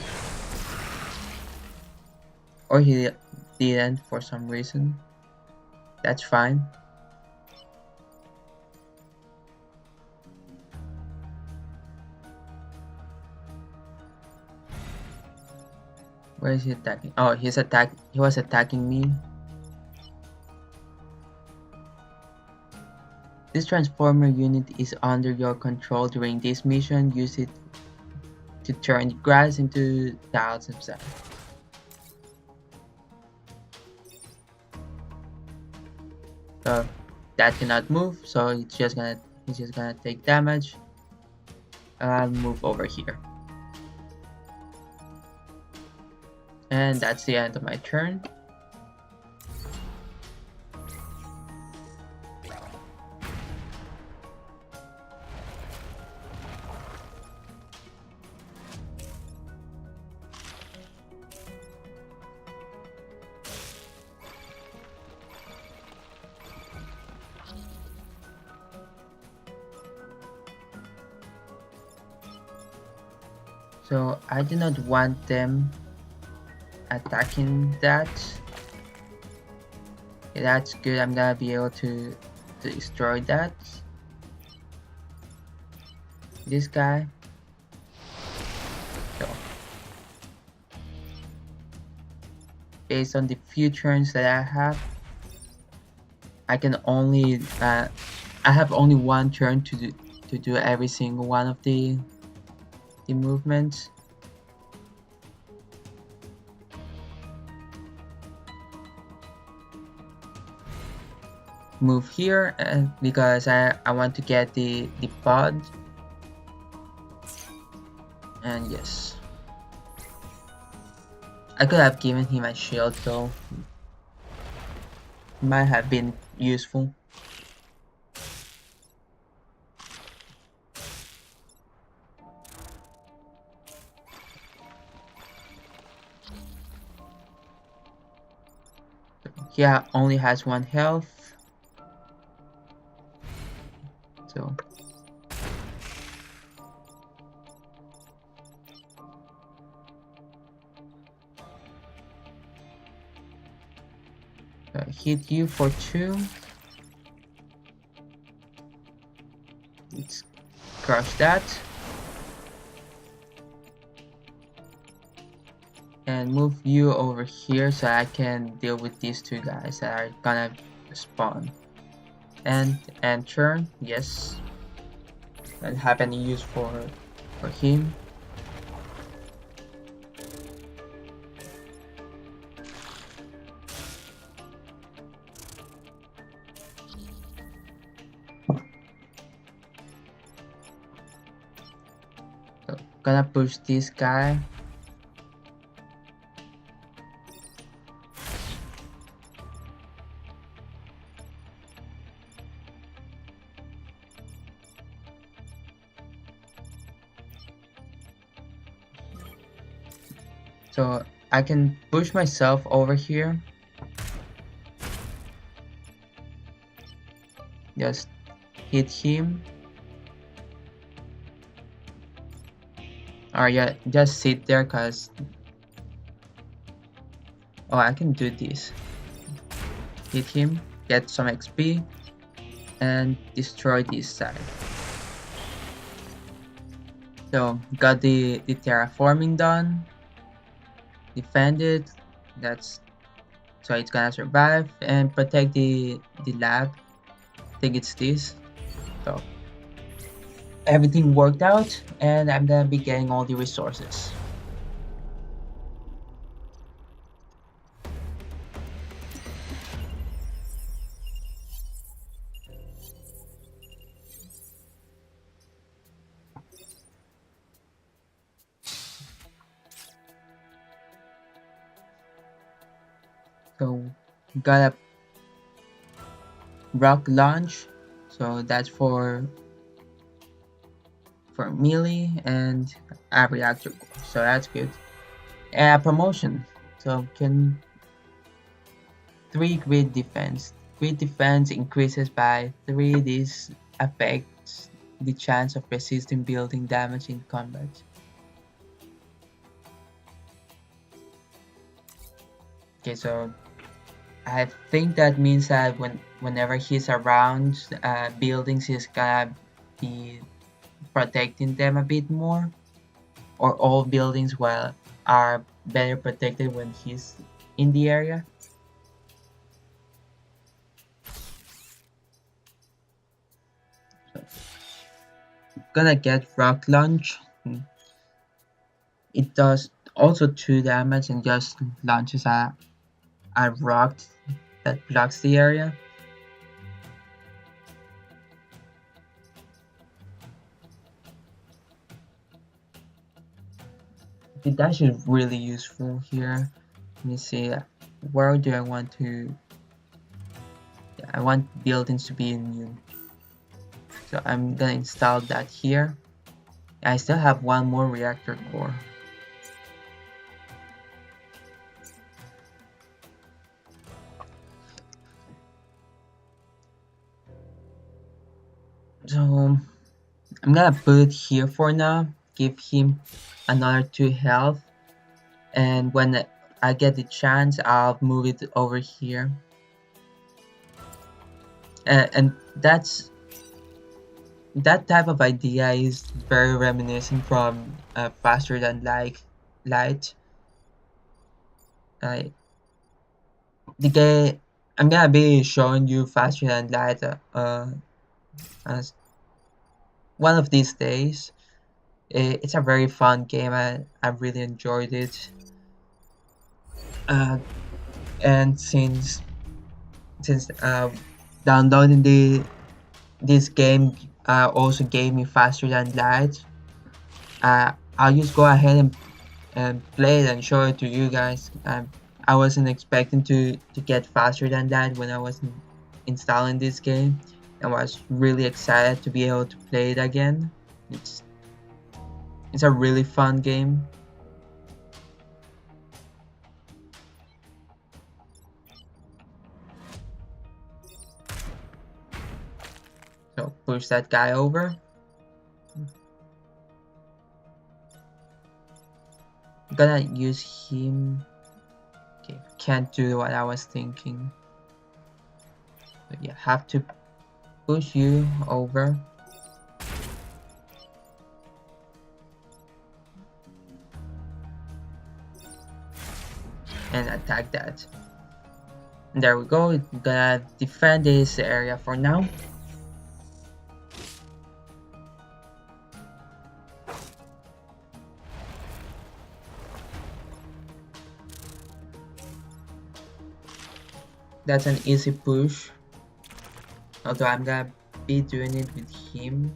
Or he didn't for some reason. That's fine. Where is he attacking? Oh, he was attacking me. This transformer unit is under your control during this mission. Use it to turn grass into tiles and sand. So that cannot move, so he's just gonna take damage. I'll move over here. And that's the end of my turn. So I do not want them attacking that. Okay, that's good. I'm gonna be able to destroy that. This guy. So based on the few turns that I have, I can only I have only one turn to do every single one of the movements. move here because I want to get the pod. And yes, I could have given him a shield though. Might have been useful. He only has 1 health. So hit you for 2. Let's crush that. And move you over here so I can deal with these 2 guys that are gonna spawn. And enter, yes. And have any use for him. So gonna push this guy. So I can push myself over here. Just hit him. Or yeah, just sit there cause I can do this. Hit him, get some XP, and destroy this side. So got the terraforming done. Defend it. That's so it's gonna survive and protect the lab. I think it's this. So everything worked out, and I'm gonna be getting all the resources. So got a rock launch, so that's for melee and a reactor core, so that's good. And a promotion, so can 3 grid defense. Grid defense increases by 3. This affects the chance of resisting building damage in combat. Okay, so I think that means that whenever he's around buildings, he's gonna be protecting them a bit more, or all buildings are better protected when he's in the area. So, gonna get rock launch. It does also 2 damage and just launches a rock that blocks the area. The dash is really useful here. Let me see, where do I want to... Yeah, I want buildings to be immune. So I'm gonna install that here. I still have 1 more reactor core. So I'm gonna put it here for now, give him another 2 health, and when I get the chance, I'll move it over here. And that's that type of idea is very reminiscent from Faster Than Light. The game I'm gonna be showing you Faster Than Light as one of these days. It's a very fun game. I really enjoyed it. And since Downloading this game also gave me faster than light. I'll just go ahead and play it and show it to you guys. I wasn't expecting to get faster than that when I was installing this game. I was really excited to be able to play it again. It's it's a really fun game. So push that guy over. I'm gonna use him. Okay, can't do what I was thinking. But yeah, have to push you over. And attack that. And there we go. We're gonna defend this area for now. That's an easy push. Although I'm gonna be doing it with him.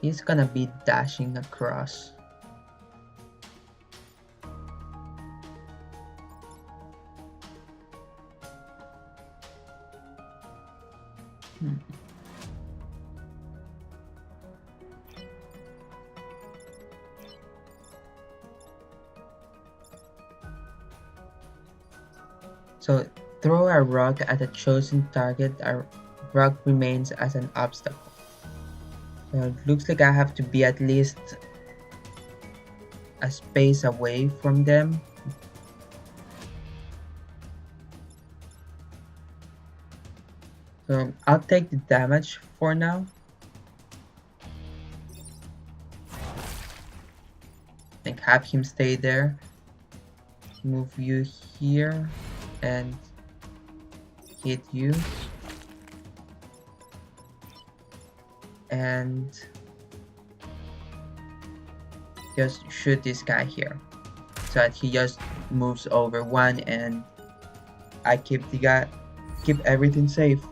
He's gonna be dashing across. So throw a rock at a chosen target. A rock remains as an obstacle. So it looks like I have to be at least a space away from them. So I'll take the damage for now. And have him stay there. Move you here and hit you. And just shoot this guy here so that he just moves over one and I keep everything safe.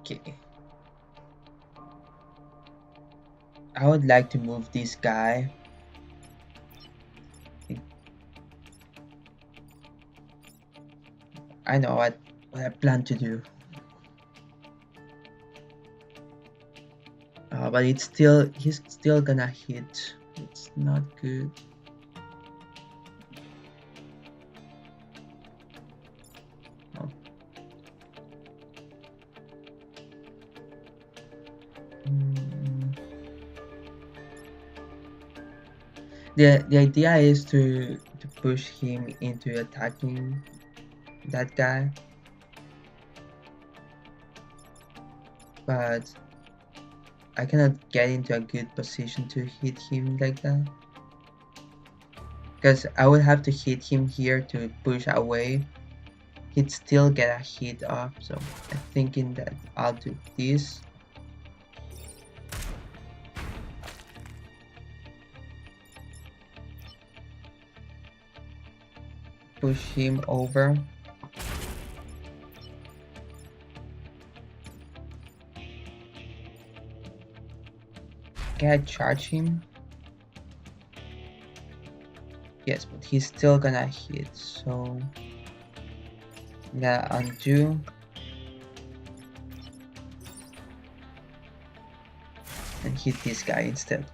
Okay. I would like to move this guy. I know what I plan to do. But he's still gonna hit. It's not good. Oh. The idea is to push him into attacking that guy, but I cannot get into a good position to hit him like that, because I would have to hit him here to push away. He'd still get a hit off, so I'm thinking that I'll do this. Push him over. Can I charge him? Yes, but he's still gonna hit, so I'm gonna undo. And hit this guy instead.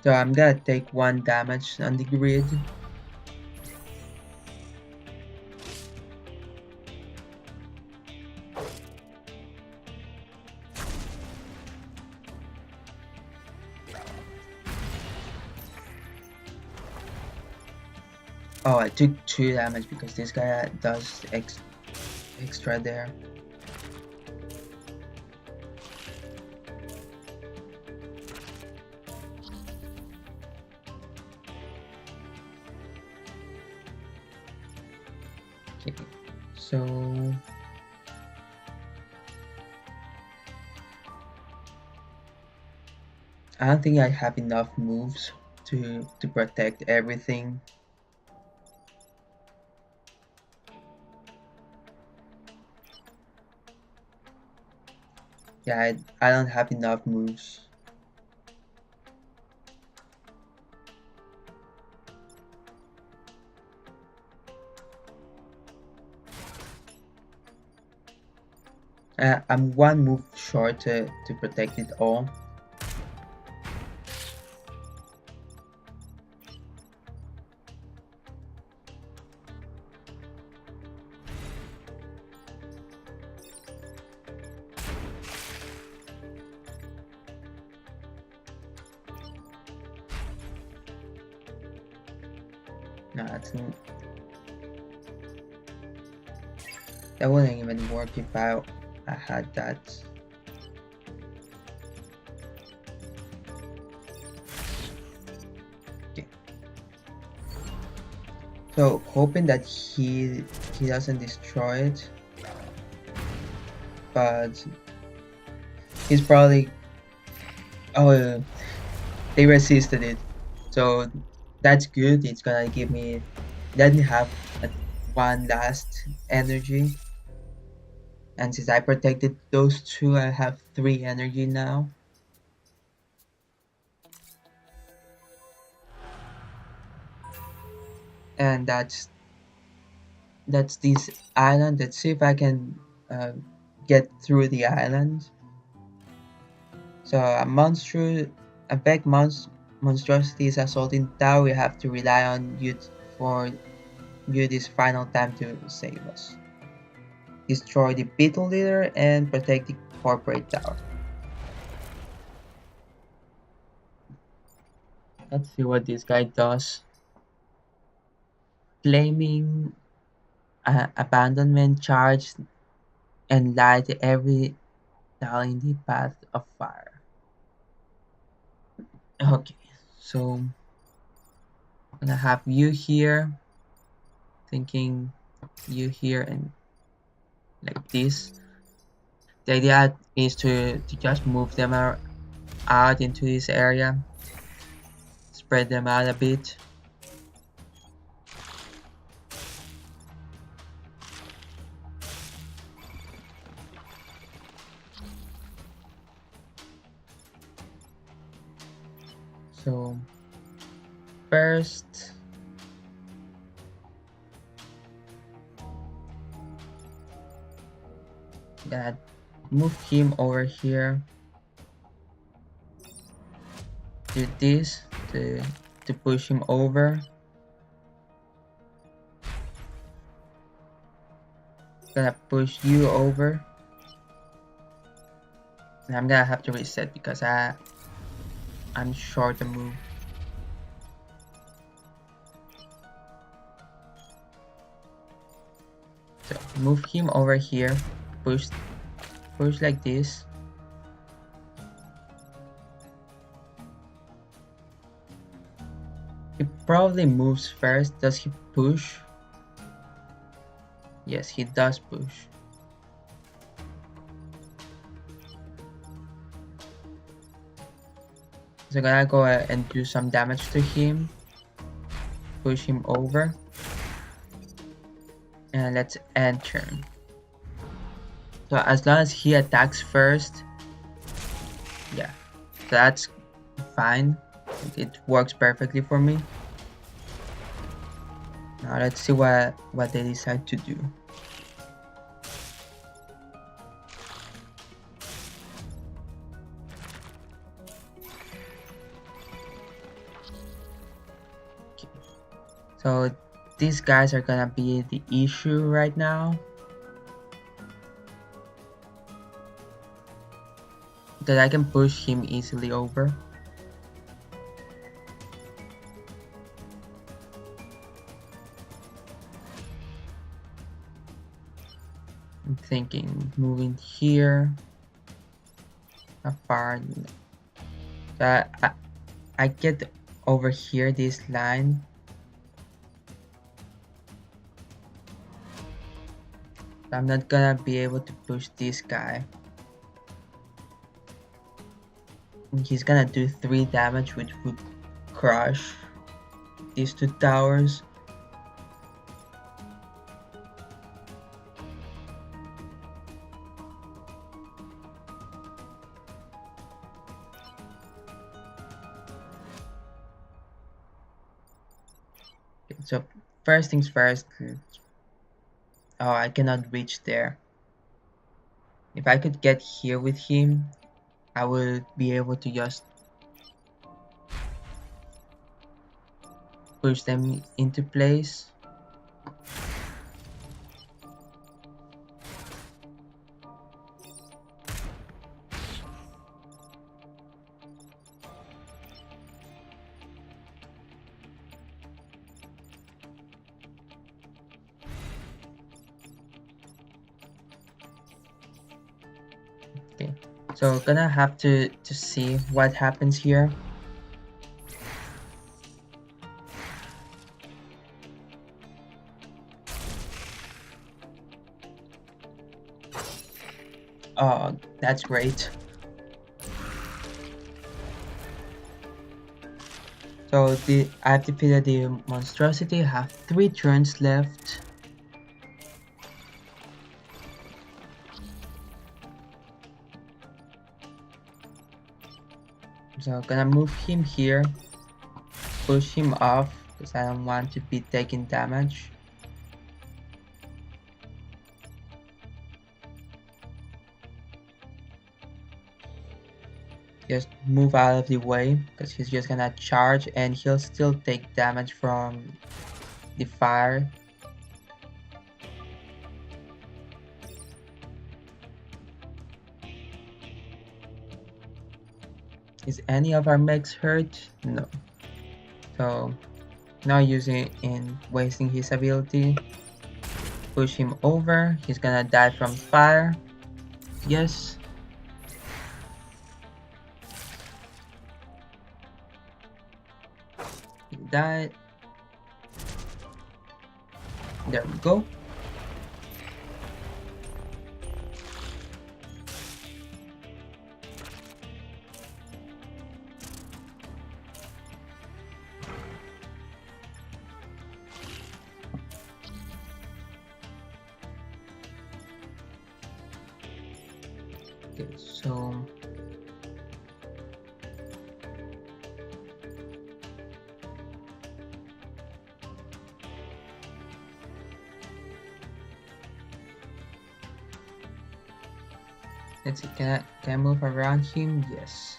So I'm gonna take 1 damage on the grid. Oh, I took 2 damage because this guy does extra there. Okay, so I don't think I have enough moves to protect everything. Yeah, I don't have enough moves. I'm 1 move short to protect it all. No, that wouldn't even work if I had that. Okay. So hoping that he doesn't destroy it, but he's probably they resisted it, so that's good. It's gonna give me let me have a, 1 last energy, and since I protected those 2, I have 3 energy now. And that's this island. Let's see if I can uh, get through the island. So a big monstrosity is assaulting tower. We have to rely on you for you this final time to save us. Destroy the beetle leader and protect the corporate tower. Let's see what this guy does. Claiming abandonment charge and light every tower in the path of fire. Okay, so I'm gonna have you here, thinking you here and like this. The idea is to just move them out into this area, spread them out a bit. So first, that move him over here. Do this to push him over. Gonna push you over. And I'm gonna have to reset because I'm short a move. So move him over here. Push like this. He probably moves first. Does he push? Yes, he does push. So I'm gonna go ahead and do some damage to him. Push him over. And let's end turn. So as long as he attacks first, yeah, that's fine. It works perfectly for me. Now let's see what they decide to do. Okay. So these guys are gonna be the issue right now. That I can push him easily over. I'm thinking moving here. How far? So I get over here this line. I'm not gonna be able to push this guy. He's gonna do 3 damage, which would crush these 2 towers. Okay, so first things first. Oh, I cannot reach there. If I could get here with him, I would be able to just push them into place. Okay, so gonna have to see what happens here. Oh, that's great. So I've defeated the monstrosity. Have 3 turns left. So gonna move him here, push him off because I don't want to be taking damage. Just move out of the way because he's just gonna charge and he'll still take damage from the fire. Is any of our mechs hurt? No. So not using in wasting his ability. Push him over. He's gonna die from fire. Yes. He died. There we go. Okay, so let's see, can I move around him? Yes.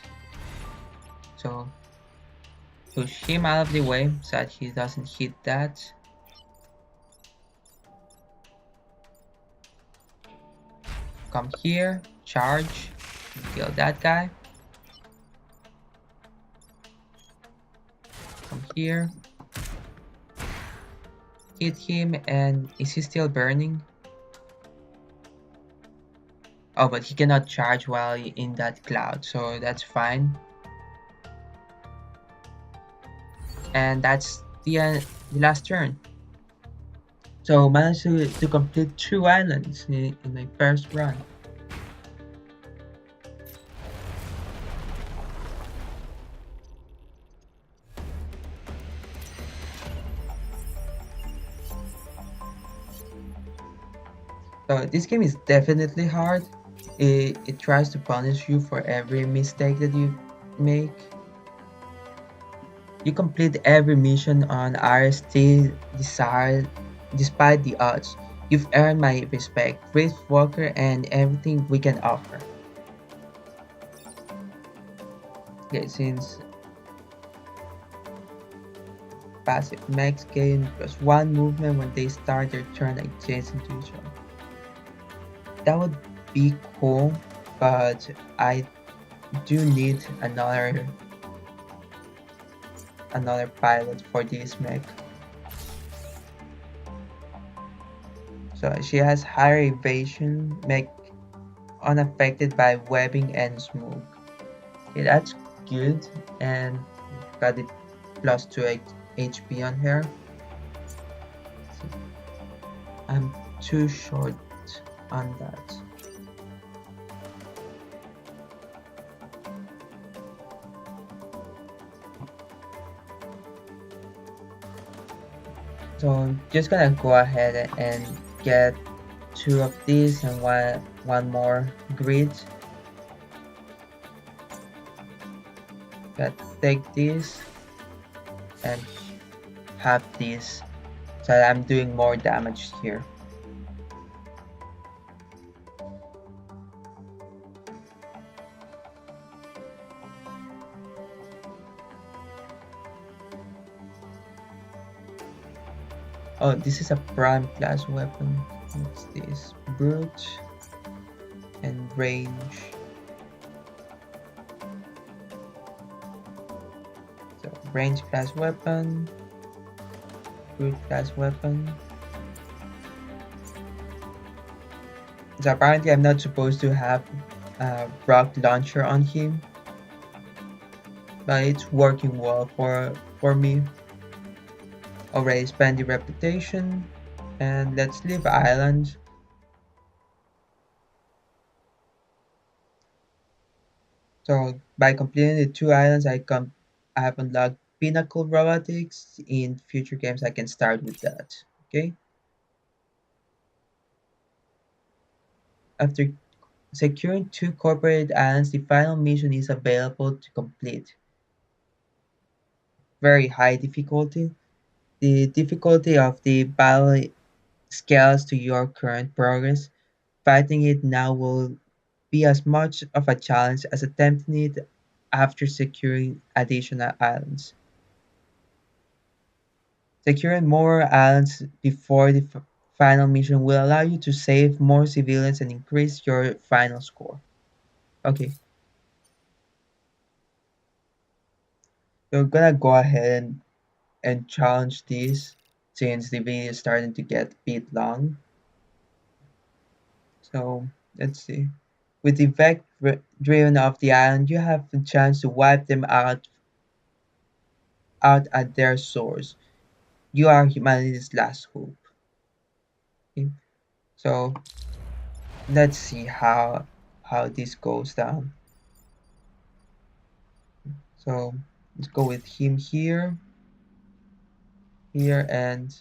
So push him out of the way so that he doesn't hit that. Come here, charge, kill that guy. Come here, hit him, and is he still burning? Oh, but he cannot charge while in that cloud, so that's fine. And that's the last turn. So managed to complete 2 islands in my first run. So this game is definitely hard. It tries to punish you for every mistake that you make. You complete every mission on RST despite the odds. You've earned my respect, Rift Walker, and everything we can offer. Okay, since passive max gain +1 movement when they start their turn adjacent to each other. That would be cool, but I do need another pilot for this mech. So she has higher evasion, make unaffected by webbing and smoke. Okay, that's good. And got it plus 2 HP on her. I'm too short on that. So I'm just gonna go ahead and get two of these and one more grid. But take this and have this so that I'm doing more damage here. Oh, this is a prime class weapon. What's this? Brute and range. So range class weapon, brute class weapon. So apparently I'm not supposed to have a rock launcher on him, but it's working well for me. Already spent the reputation, and let's leave island. So by completing the two islands, I have unlocked Pinnacle Robotics. In future games, I can start with that. Okay. After securing two corporate islands, the final mission is available to complete. Very high difficulty. The difficulty of the battle scales to your current progress. Fighting it now will be as much of a challenge as attempting it after securing additional islands. Securing more islands before the final mission will allow you to save more civilians and increase your final score. Okay, we're gonna go ahead and challenge this since the video is starting to get a bit long. So let's see. With the Vect driven off the island, you have the chance to wipe them out at their source. You are humanity's last hope. Okay? So let's see how this goes down. So let's go with him here, and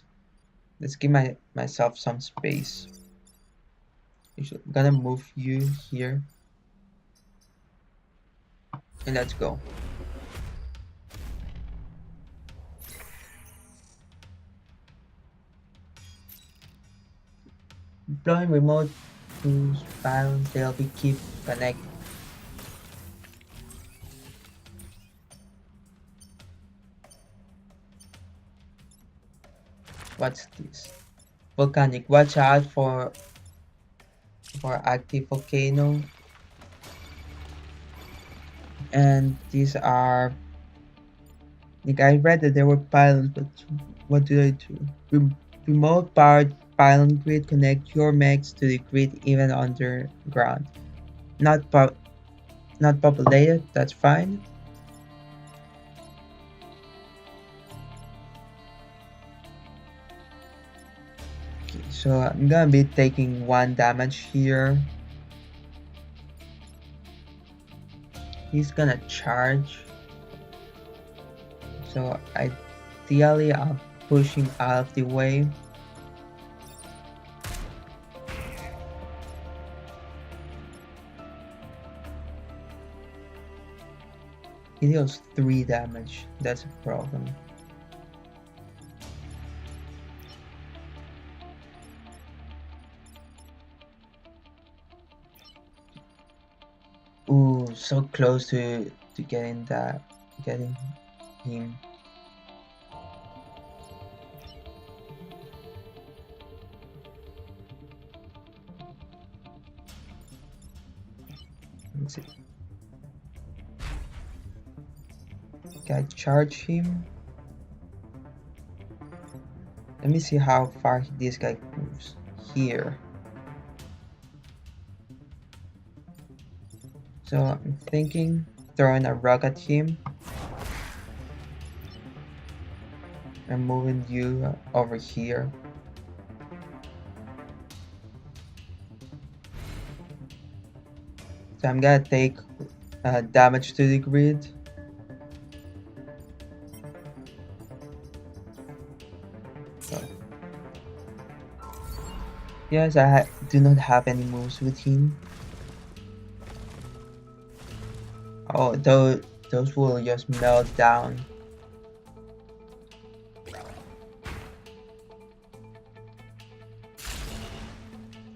let's give myself some space. I'm gonna move you here, and let's go. Deploying remote to balance they'll be keep connected. What's this? Volcanic. Watch out for active volcano. And these are like I read that there were pylons, but what do they do? Remote powered pylon grid connect your mechs to the grid even underground. Not not populated, that's fine. Okay, so I'm gonna be taking 1 damage here. He's gonna charge. So ideally I'll push him out of the way. He deals 3 damage, that's a problem. Ooh, so close to getting him. Let's see. Can I charge him? Let me see how far this guy moves. here. So I'm thinking throwing a rock at him and moving you over here. So I'm gonna take damage to the grid. So, yes, I do not have any moves with him. Oh, those will just melt down.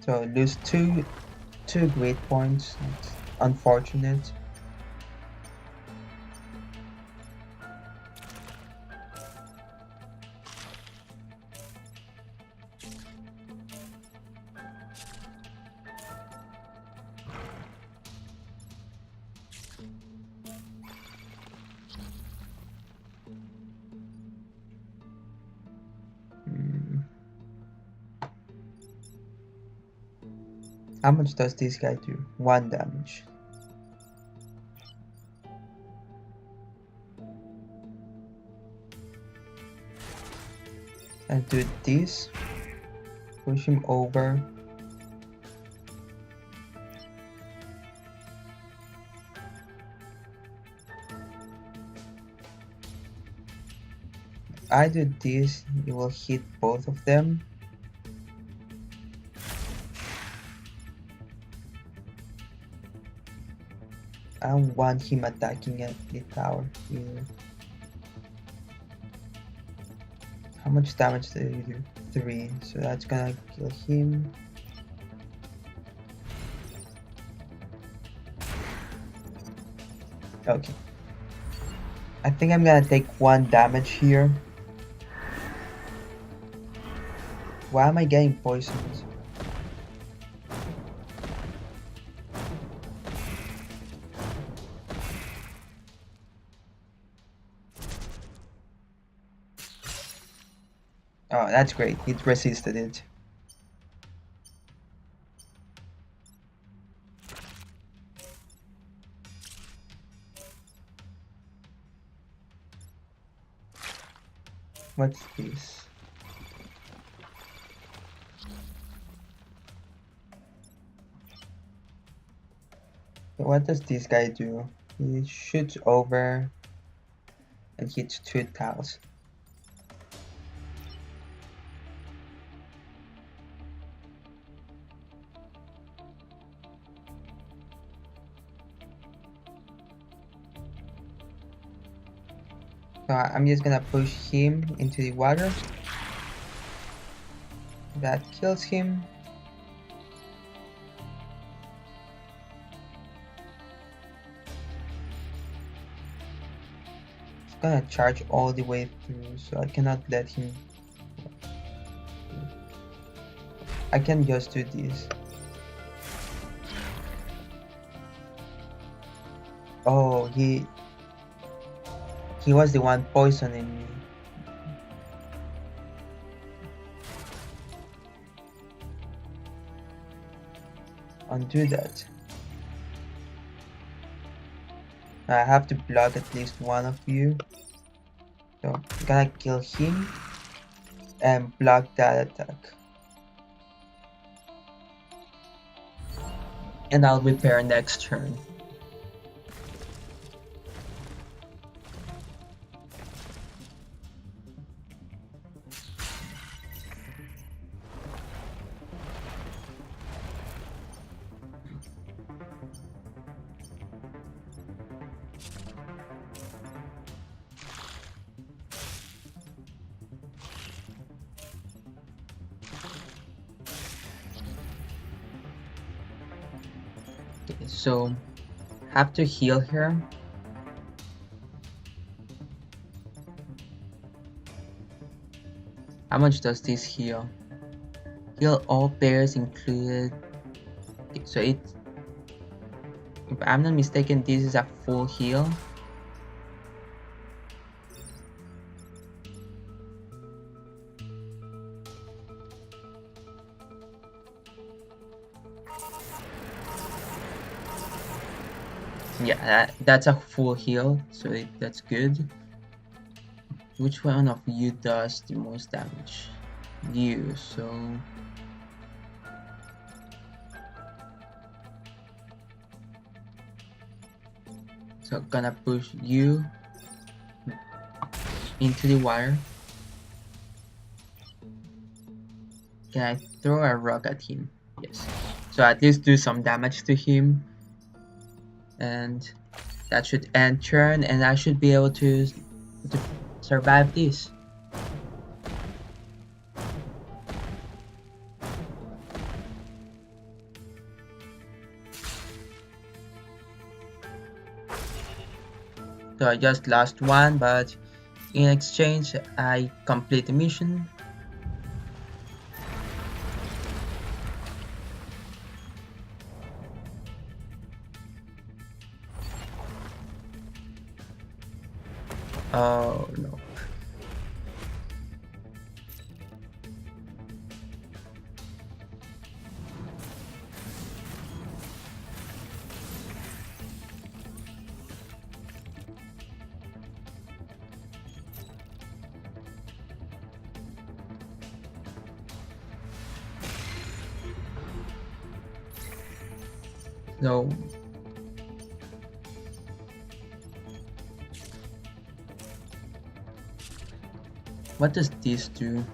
So lose two great points. It's unfortunate. Hmm. How much does this guy do? 1 damage. And do this. Push him over. I do this, it will hit both of them. I don't want him attacking at the tower here. How much damage did you do? 3, so that's gonna kill him. Okay. I think I'm gonna take 1 damage here. Why am I getting poisoned? Oh, that's great. It resisted it. What's this? So what does this guy do? He shoots over and hits 2 tiles. So I'm just gonna push him into the water. That kills him. He's gonna charge all the way through, so I cannot let him. I can just do this. Oh, he was the one poisoning me. Undo that. I have to block at least one of you. So I'm gonna kill him and block that attack. And I'll repair next turn. Okay, so have to heal here. How much does this heal? Heal all players included. Okay, so it, if I'm not mistaken, this is a full heal. Yeah, that's a full heal, so that's good. Which one of you does the most damage? You, so gonna push you into the wire. Can I throw a rock at him? Yes. So at least do some damage to him, and that should end turn, and I should be able to survive this. So I just lost one, but in exchange, I complete the mission. Oh no. No. What does this do?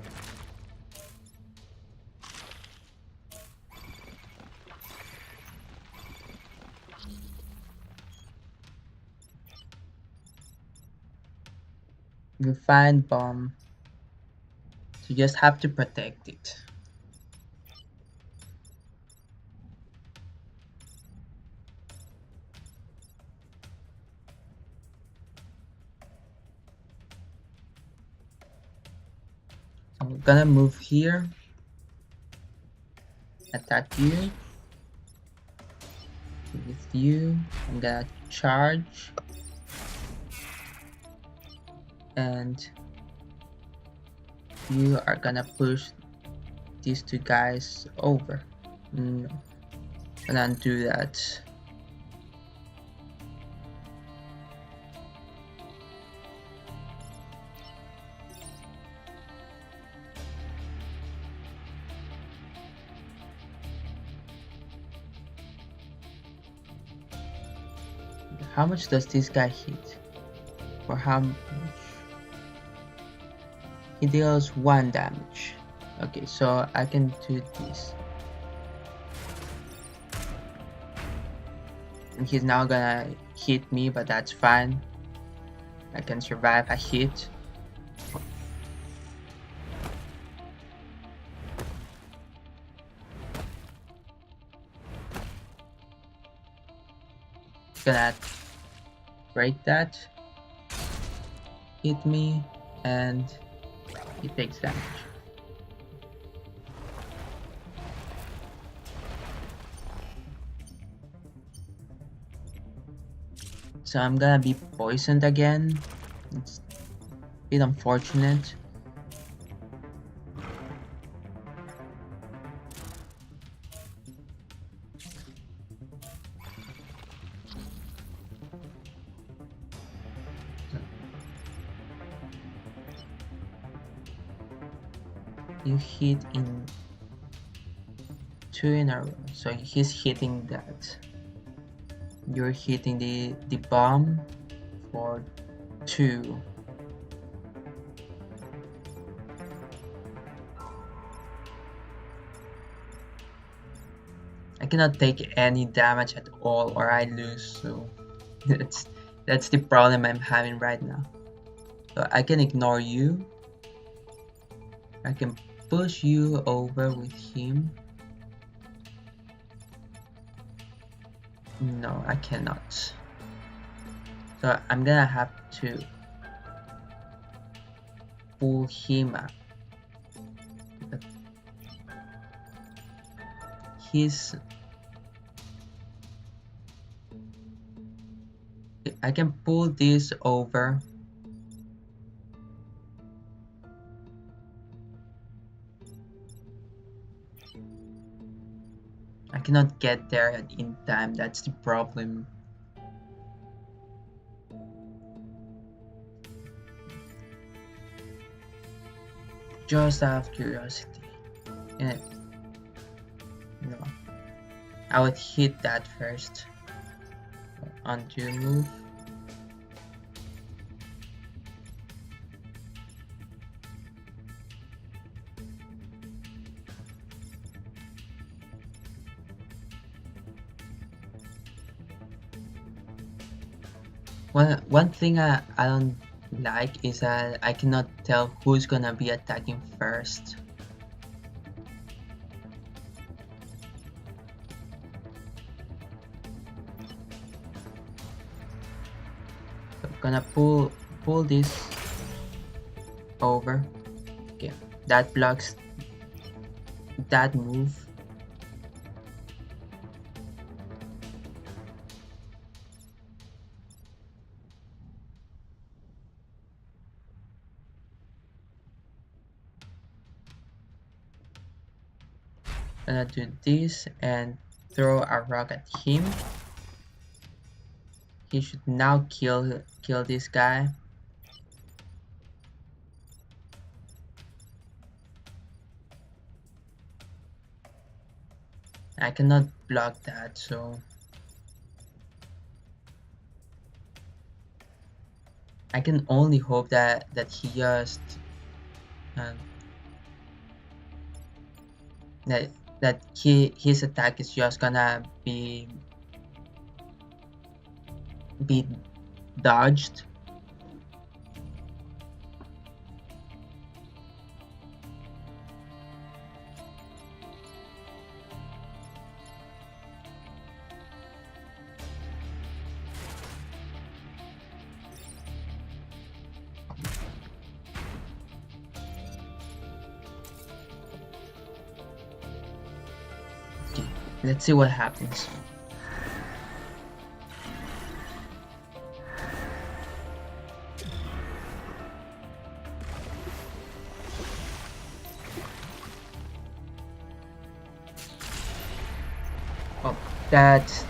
Refined bomb. So you just have to protect it. So I'm gonna move here. Attack you. With you, I'm gonna charge. And you are gonna push these two guys over. No, I don't do that. How much does this guy hit? For how much? He deals 1 damage. Okay, so I can do this. And he's now gonna hit me, but that's fine. I can survive a hit. Gonna break that. Hit me, and he takes damage. So I'm gonna be poisoned again. It's a bit unfortunate. You hit in 2 in a row, so he's hitting that. You're hitting the bomb for 2. I cannot take any damage at all or I lose, so that's the problem I'm having right now. So I can ignore you. I can push you over with him. No, I cannot. So I'm gonna have to pull him up. He's... I can pull this over. I cannot get there in time. That's the problem. Just out of curiosity. And no, I would hit that first. Undo move. One thing I don't like is that I cannot tell who's gonna be attacking first. So I'm gonna pull this over. Okay, that blocks that move. Gonna do this and throw a rock at him. He should now kill this guy. I cannot block that, so I can only hope that he just um, that his attack is just gonna be dodged. Okay, let's see what happens. Oh, that's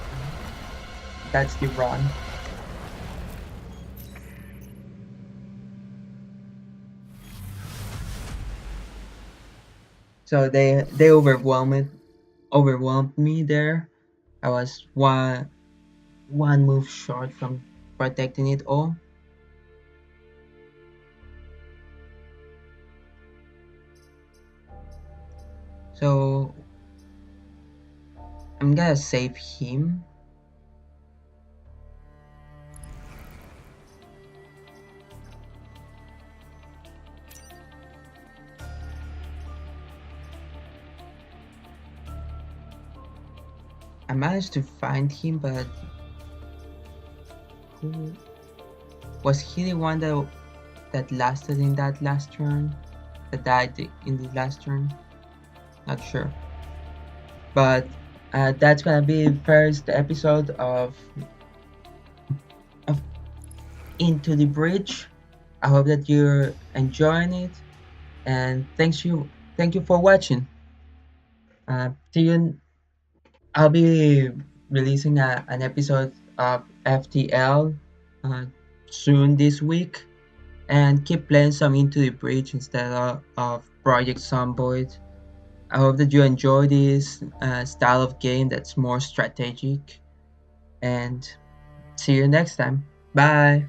the run. So they overwhelmed me there. I was one move short from protecting it all. So I'm gonna save him. I managed to find him, but who was he the one that lasted in that last turn? That died in the last turn? Not sure. But that's gonna be the first episode of Into the Bridge. I hope that you're enjoying it, and thank you for watching. See you. I'll be releasing an episode of FTL uh, soon this week, and keep playing some Into the Bridge instead of Project Zomboid. I hope that you enjoy this style of game that's more strategic, and see you next time. Bye!